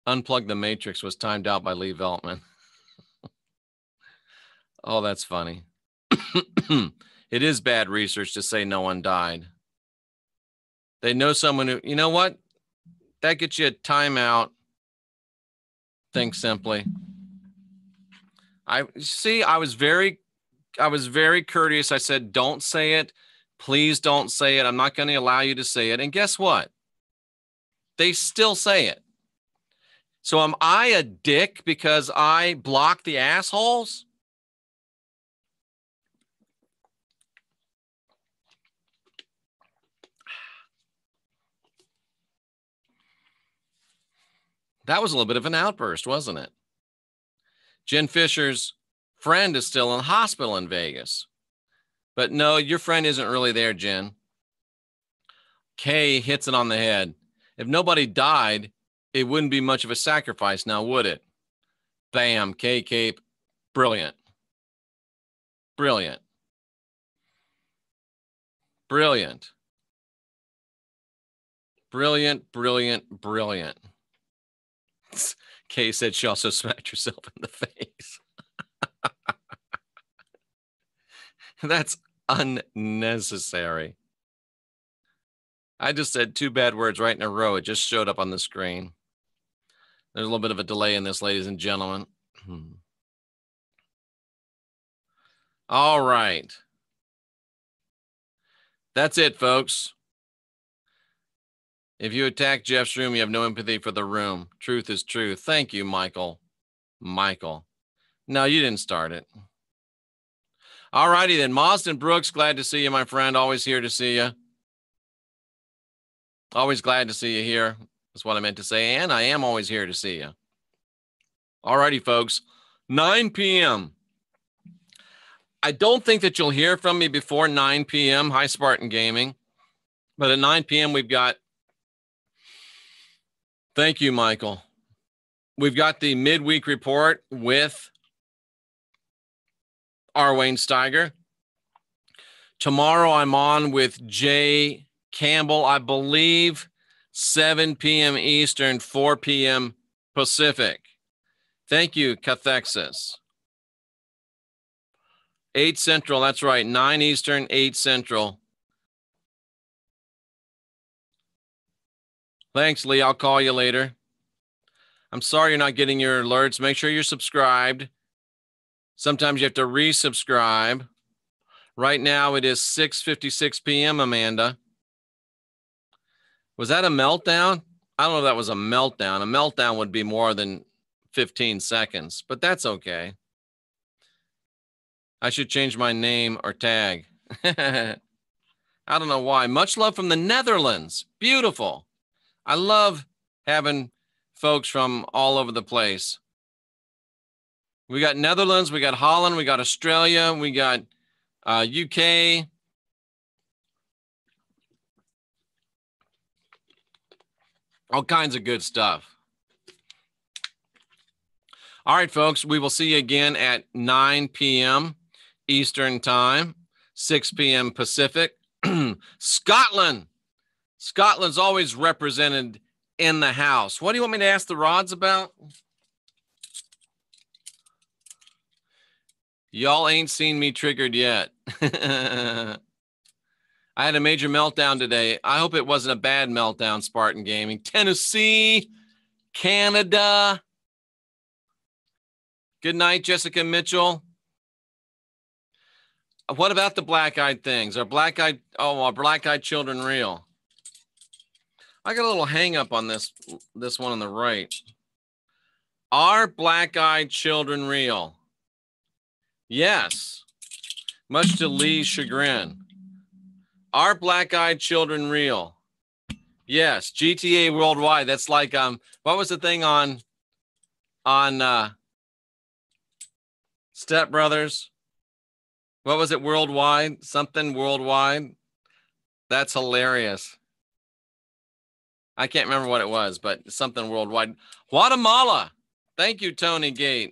Speaker 1: Unplug the Matrix was timed out by Lee Veltman. Oh, that's funny. It is bad research to say no one died. They know someone who, you know what? That gets you a timeout. Think simply. I was very courteous. I said, don't say it. Please don't say it. I'm not going to allow you to say it. And guess what? They still say it. So am I a dick because I block the assholes? That was a little bit of an outburst, wasn't it? Jen Fisher's friend is still in the hospital in Vegas. But no, your friend isn't really there, Jen. Kay hits it on the head. If nobody died, it wouldn't be much of a sacrifice now, would it? Bam, Kay Cape. Brilliant. Brilliant. Brilliant. Brilliant, brilliant, brilliant. Kay said she also smacked herself in the face. That's unnecessary. I just said two bad words right in a row. It just showed up on the screen. There's a little bit of a delay in this, ladies and gentlemen. All right. That's it, folks. If you attack Jeff's room, you have no empathy for the room. Truth is truth. Thank you, Michael. Michael. No, you didn't start it. All righty then. Marsden Brooks, glad to see you, my friend. Always here to see you. Always glad to see you here. That's what I meant to say. And I am always here to see you. All righty, folks. 9 p.m. I don't think that you'll hear from me before 9 p.m. Hi, Spartan Gaming. But at 9 p.m., we've got... Thank you, Michael. We've got the midweek report with R. Wayne Steiger. Tomorrow, I'm on with Jay Campbell, I believe 7 p.m. Eastern, 4 p.m. Pacific. Thank you, Cathexis. 8 Central, that's right, 9 Eastern, 8 Central. Thanks, Lee. I'll call you later. I'm sorry you're not getting your alerts. Make sure you're subscribed. Sometimes you have to resubscribe. Right now, it is 6:56 p.m., Amanda. Was that a meltdown? I don't know if that was a meltdown. A meltdown would be more than 15 seconds, but that's okay. I should change my name or tag. I don't know why. Much love from the Netherlands. Beautiful. I love having folks from all over the place. We got Netherlands, we got Holland, we got Australia, we got UK. All kinds of good stuff. All right, folks, we will see you again at 9 p.m. Eastern Time, 6 p.m. Pacific. Scotland. Scotland's always represented in the house. What do you want me to ask the rods about? Y'all ain't seen me triggered yet. I had a major meltdown today. I hope it wasn't a bad meltdown, Spartan Gaming. Tennessee, Canada. Good night, Jessica Mitchell. What about the black-eyed things? Are black-eyed children real? I got a little hang up on this one on the right. Are black-eyed children real? Yes. Much to Lee's chagrin. Are black-eyed children real? Yes. GTA Worldwide. That's like what was the thing on Step Brothers? What was it? Worldwide? Something worldwide? That's hilarious. I can't remember what it was, but something worldwide. Guatemala. Thank you, Tony Tony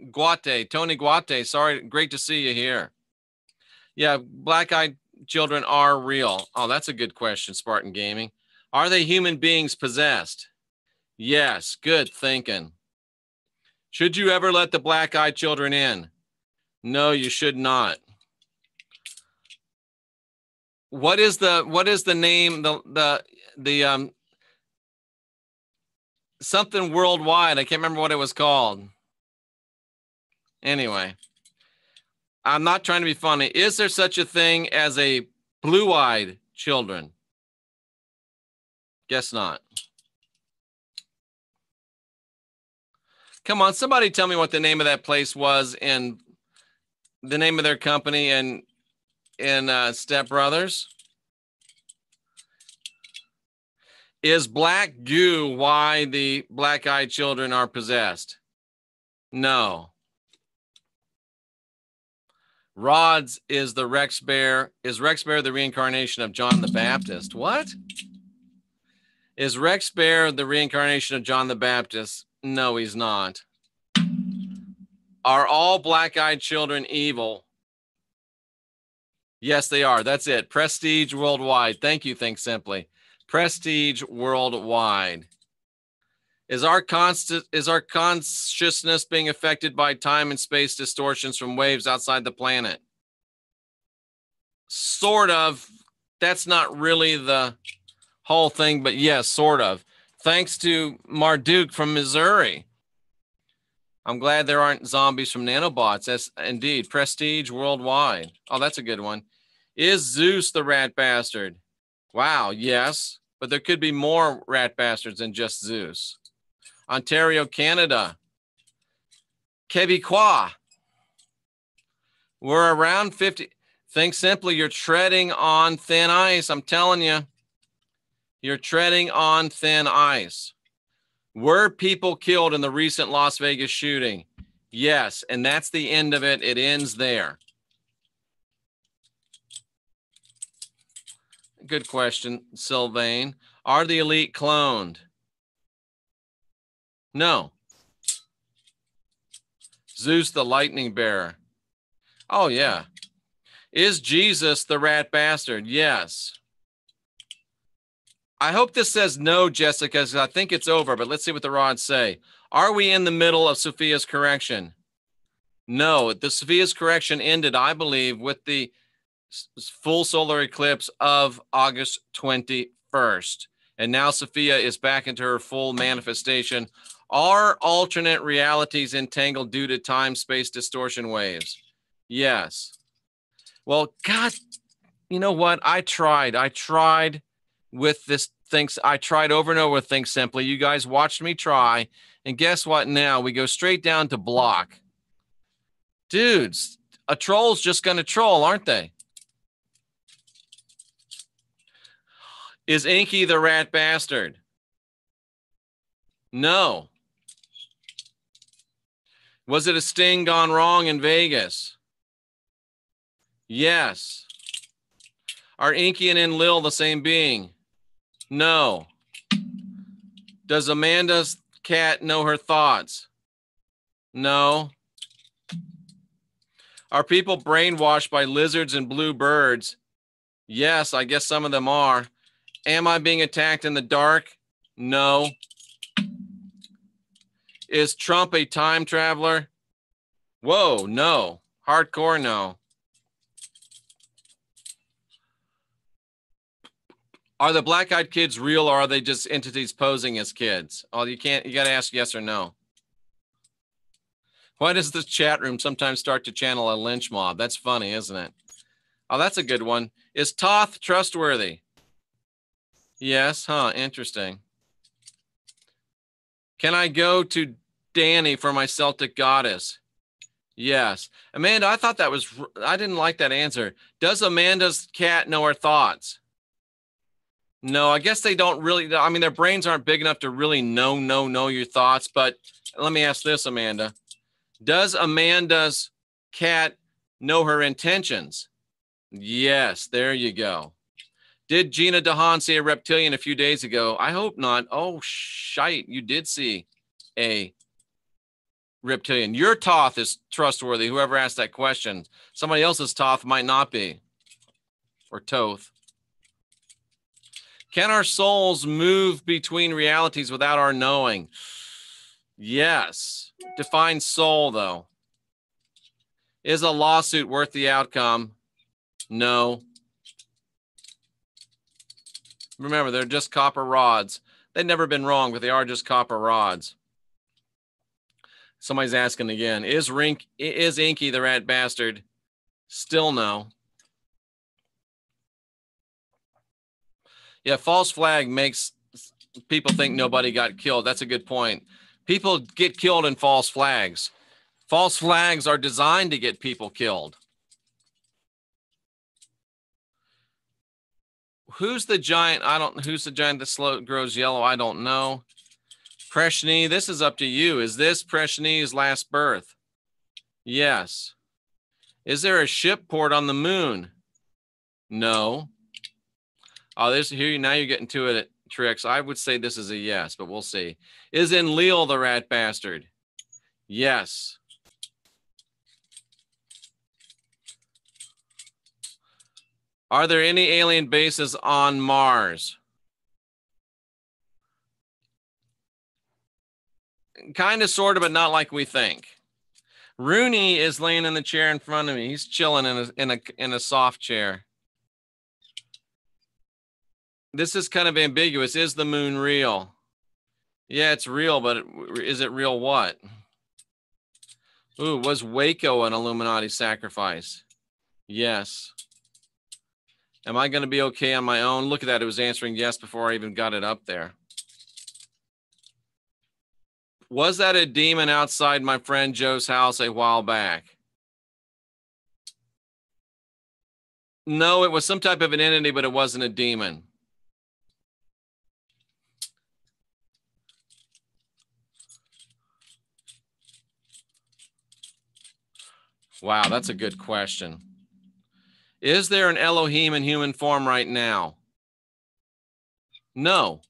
Speaker 1: Guate. Sorry, great to see you here. Yeah, black-eyed children are real. Oh, that's a good question, Spartan Gaming. Are they human beings possessed? Yes, good thinking. Should you ever let the black-eyed children in? No, you should not. What is the name, the something worldwide? I can't remember what it was called. Anyway, I'm not trying to be funny. Is there such a thing as a blue-eyed children? Guess not. Come on, somebody tell me what the name of that place was and the name of their company in Step Brothers. Is black goo why the black-eyed children are possessed? No. Rods is the Rex Bear. Is Rex Bear the reincarnation of John the Baptist? What? Is Rex Bear the reincarnation of John the Baptist? No, he's not. Are all black-eyed children evil? Yes, they are. That's it. Prestige worldwide. Thank you, Think Simply. Prestige worldwide. Is our consciousness being affected by time and space distortions from waves outside the planet? Sort of. That's not really the whole thing, but yes, sort of. Thanks to Marduk from Missouri. I'm glad there aren't zombies from nanobots. That's indeed. Prestige worldwide. Oh, that's a good one. Is Zeus the rat bastard? Wow, yes. But there could be more rat bastards than just Zeus. Ontario, Canada. Quebecois. We're around 50. Think simply, you're treading on thin ice. I'm telling you. You're treading on thin ice. Were people killed in the recent Las Vegas shooting? Yes, and that's the end of it. It ends there. Good question, Sylvain. Are the elite cloned? No. Zeus the lightning bearer. Oh, yeah. Is Jesus the rat bastard? Yes. I hope this says no, Jessica, because I think it's over, but let's see what the rods say. Are we in the middle of Sophia's correction? No. The Sophia's correction ended, I believe, with the full solar eclipse of August 21st. And now Sophia is back into her full manifestation. Are alternate realities entangled due to time-space distortion waves? Yes. Well, God, you know what? I tried with this things. I tried over and over with Think Simply. You guys watched me try. And guess what now? We go straight down to block. Dudes, a troll's just going to troll, aren't they? Is Inky the rat bastard? No. Was it a sting gone wrong in Vegas? Yes. Are Inky and Enlil the same being? No. Does Amanda's cat know her thoughts? No. Are people brainwashed by lizards and blue birds? Yes, I guess some of them are. Am I being attacked in the dark? No. Is Trump a time traveler? Whoa, no. Hardcore, no. Are the black-eyed kids real, or are they just entities posing as kids? Oh, you got to ask yes or no. Why does the chat room sometimes start to channel a lynch mob? That's funny, isn't it? Oh, that's a good one. Is Toth trustworthy? Yes, huh, interesting. Can I go to Danny for my Celtic goddess? Yes. Amanda, I thought that was, I didn't like that answer. Does Amanda's cat know her thoughts? No, I guess they don't really, I mean, their brains aren't big enough to really know your thoughts. But let me ask this, Amanda. Does Amanda's cat know her intentions? Yes, there you go. Did Gina DeHaan see a reptilian a few days ago? I hope not. Oh, shite, you did see a reptilian. Your Toth is trustworthy, whoever asked that question. Somebody else's Toth might not be. Or Toth. Can our souls move between realities without our knowing? Yes. Define soul, though. Is a lawsuit worth the outcome? No. Remember, they're just copper rods. They've never been wrong, but they are just copper rods. Somebody's asking again, is Inky the rat bastard? Still no. Yeah, false flag makes people think nobody got killed. That's a good point. People get killed in false flags. False flags are designed to get people killed. Who's the giant? Who's the giant that grows yellow? I don't know. Preshni, this is up to you. Is this Preshni's last birth? Yes. Is there a ship port on the moon? No. Oh, now you're getting to it, Trix. I would say this is a yes, but we'll see. Is Enlil the rat bastard? Yes. Are there any alien bases on Mars? Kind of, sort of, but not like we think. Rooney is laying in the chair in front of me. He's chilling in a soft chair. This is kind of ambiguous. Is the moon real? Yeah, it's real, but is it real what? Ooh, was Waco an Illuminati sacrifice? Yes. Am I going to be okay on my own? Look at that. It was answering yes before I even got it up there. Was that a demon outside my friend Joe's house a while back? No, it was some type of an entity, but it wasn't a demon. Wow, that's a good question. Is there an Elohim in human form right now? No.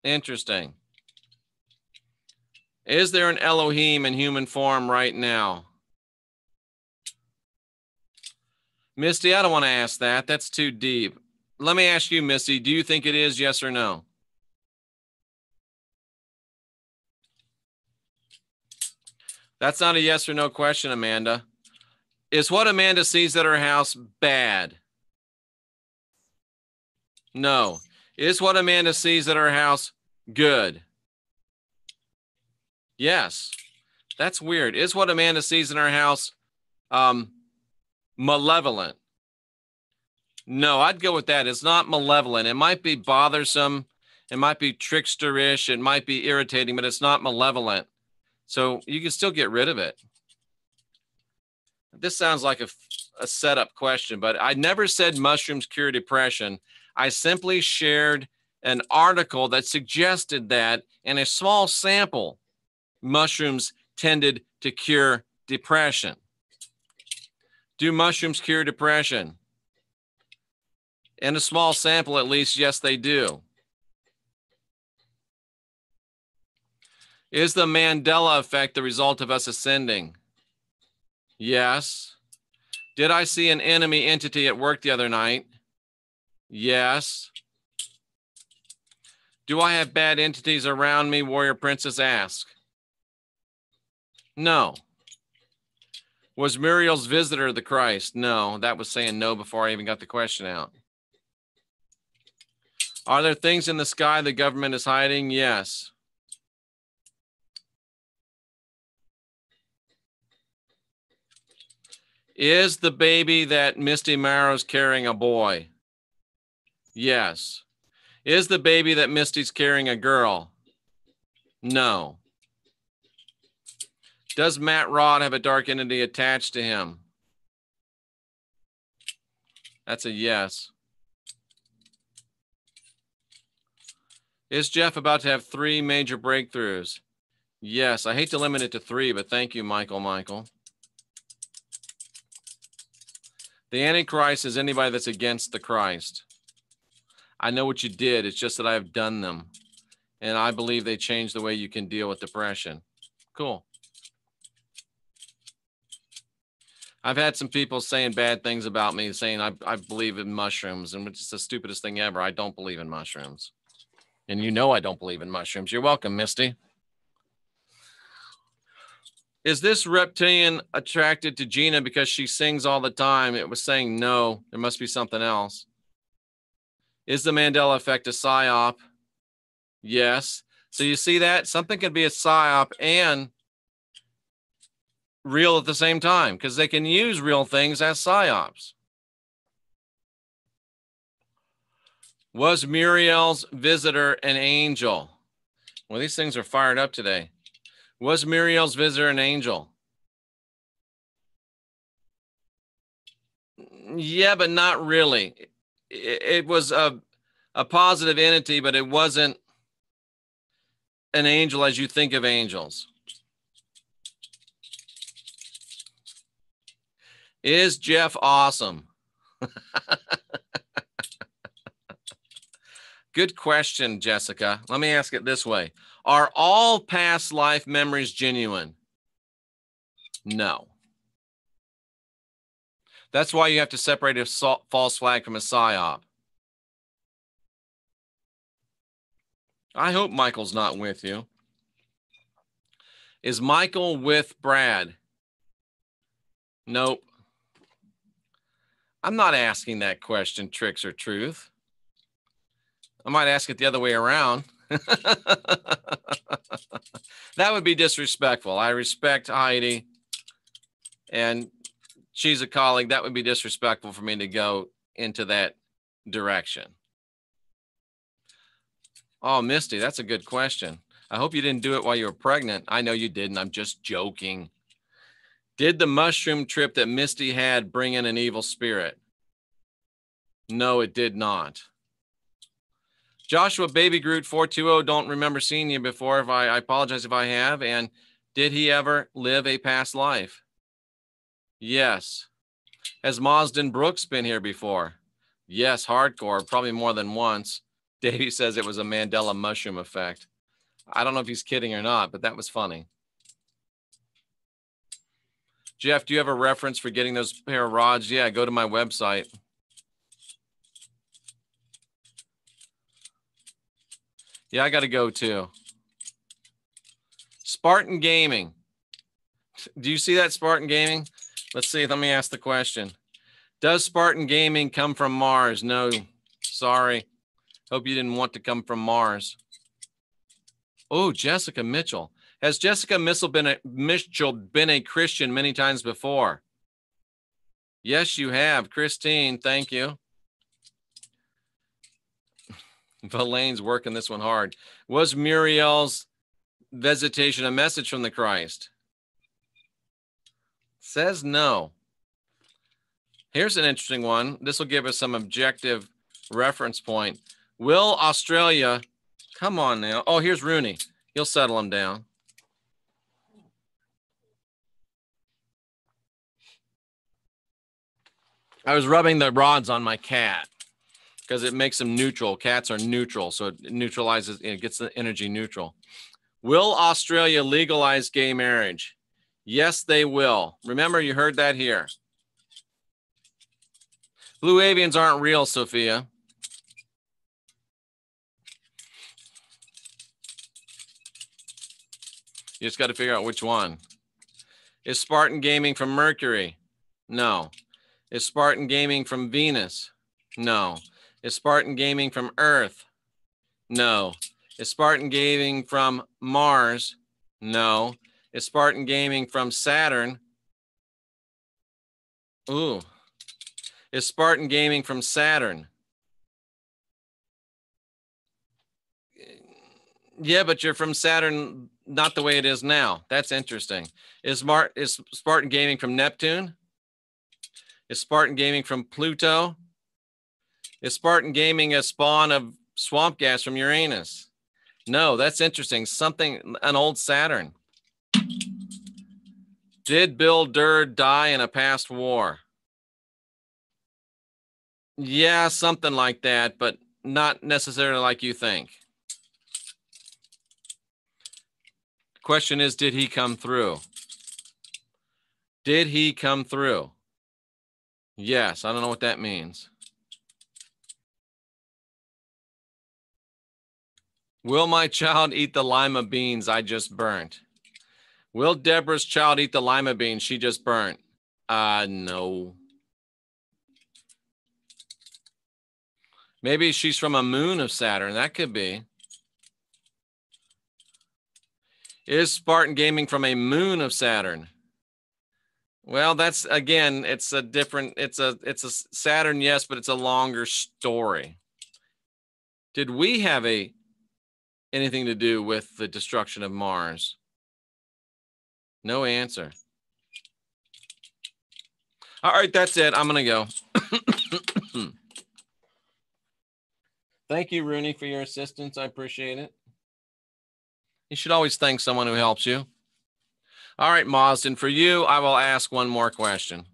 Speaker 1: Interesting. Is there an Elohim in human form right now? Misty, I don't want to ask that. That's too deep. Let me ask you, Misty, do you think it is, yes or no? That's not a yes or no question, Amanda. Is what Amanda sees at her house bad? No. Is what Amanda sees at her house good? Yes. That's weird. Is what Amanda sees in her house malevolent? No, I'd go with that. It's not malevolent. It might be bothersome. It might be tricksterish. It might be irritating, but it's not malevolent. So you can still get rid of it. This sounds like a setup question, but I never said mushrooms cure depression. I simply shared an article that suggested that in a small sample, mushrooms tended to cure depression. Do mushrooms cure depression? In a small sample, at least, yes, they do. Is the Mandela effect the result of us ascending? Yes. Did I see an enemy entity at work the other night? Yes. Do I have bad entities around me? Warrior Princess asked. No. Was Muriel's visitor the Christ? No, that was saying no before I even got the question out. Are there things in the sky the government is hiding? Yes. Is the baby that Misty Marrow's carrying a boy? Yes. Is the baby that Misty's carrying a girl? No. Does Matt Rod have a dark entity attached to him? That's a yes. Is Jeff about to have 3 major breakthroughs? Yes. I hate to limit it to 3, but thank you, Michael. The Antichrist is anybody that's against the Christ. I know what you did. It's just that I have done them. And I believe they changed the way you can deal with depression. Cool. I've had some people saying bad things about me, saying I believe in mushrooms, and which is the stupidest thing ever. I don't believe in mushrooms. And you know I don't believe in mushrooms. You're welcome, Misty. Is this reptilian attracted to Gina because she sings all the time? It was saying no. There must be something else. Is the Mandela effect a psyop? Yes. So you see that? Something can be a psyop and real at the same time, because they can use real things as psyops. Was Muriel's visitor an angel? Well, these things are fired up today. Was Muriel's visitor an angel? Yeah, but not really. It was a positive entity, but it wasn't an angel as you think of angels. Is Jeff awesome? Good question, Jessica. Let me ask it this way. Are all past life memories genuine? No. That's why you have to separate a false flag from a psyop. I hope Michael's not with you. Is Michael with Brad? Nope. I'm not asking that question, Tricks or Truth. I might ask it the other way around. That would be disrespectful. I respect Heidi, and she's a colleague. That would be disrespectful for me to go into that direction. Oh, Misty, that's a good question. I hope you didn't do it while you were pregnant. I know you didn't. I'm just joking. Did the mushroom trip that Misty had bring in an evil spirit? No, it did not. Joshua Baby Groot 420, don't remember seeing you before. If I apologize if I have. And did he ever live a past life? Yes. Has Mazden Brooks been here before? Yes, hardcore, probably more than once. Davey says it was a Mandela mushroom effect. I don't know if he's kidding or not, but that was funny. Jeff, do you have a reference for getting those pair of rods? Yeah, go to my website. Yeah, I got to go too. Spartan Gaming. Do you see that, Spartan Gaming? Let's see. Let me ask the question. Does Spartan Gaming come from Mars? No. Sorry. Hope you didn't want to come from Mars. Oh, Jessica Mitchell. Has Jessica Mitchell been a Christian many times before? Yes, you have. Christine, thank you. Valaine's working this one hard. Was Muriel's visitation a message from the Christ? Says no. Here's an interesting one. This will give us some objective reference point. Will Australia, come on now. Oh, here's Rooney. He'll settle him down. I was rubbing the rods on my cat because it makes them neutral. Cats are neutral, so it neutralizes, it gets the energy neutral. Will Australia legalize gay marriage? Yes, they will. Remember, you heard that here. Blue avians aren't real, Sophia. You just got to figure out which one. Is Spartan Gaming from Mercury? No. Is Spartan Gaming from Venus? No. Is Spartan Gaming from Earth? No. Is Spartan Gaming from Mars? No. Is Spartan Gaming from Saturn? Ooh. Is Spartan Gaming from Saturn? Yeah, but you're from Saturn, not the way it is now. That's interesting. Is Spartan Gaming from Neptune? Is Spartan Gaming from Pluto? Is Spartan Gaming a spawn of swamp gas from Uranus? No, that's interesting. Something, an old Saturn. Did Bill Durr die in a past war? Yeah, something like that, but not necessarily like you think. The question is, did he come through? Did he come through? Yes, I don't know what that means. Will my child eat the lima beans I just burnt? Will Deborah's child eat the lima beans she just burnt? No. Maybe she's from a moon of Saturn. That could be. Is Spartan Gaming from a moon of Saturn? Well, that's, again, it's a different, it's a Saturn, yes, but it's a longer story. Did we have an anything to do with the destruction of Mars? No answer. All right, that's it. I'm going to go. Thank you, Rooney, for your assistance. I appreciate it. You should always thank someone who helps you. All right, Marsden, for you, I will ask one more question.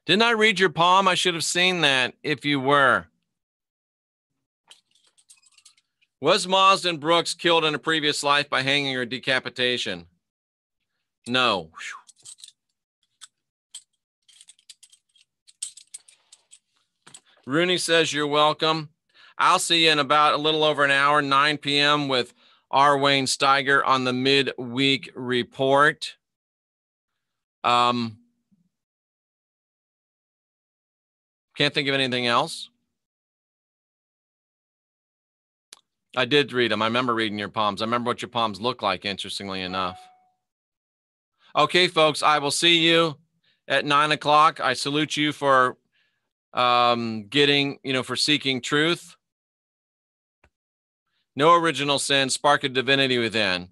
Speaker 1: Didn't I read your palm? I should have seen that if you were. Was Marsden Brooks killed in a previous life by hanging or decapitation? No. Rooney says you're welcome. I'll see you in about a little over an hour, 9 p.m. with R. Wayne Steiger on the midweek report. Can't think of anything else. I did read them. I remember reading your palms. I remember what your palms look like, interestingly enough. Okay, folks, I will see you at 9 o'clock. I salute you for for seeking truth. No original sin, spark of divinity within.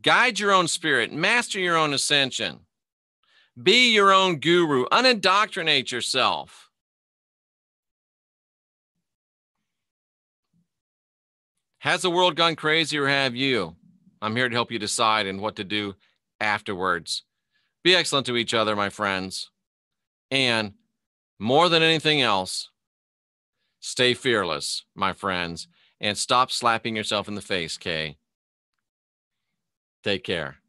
Speaker 1: Guide your own spirit, master your own ascension. Be your own guru, unindoctrinate yourself. Has the world gone crazy or have you? I'm here to help you decide and what to do afterwards. Be excellent to each other, my friends. And more than anything else, stay fearless, my friends, and stop slapping yourself in the face, Kay. Take care.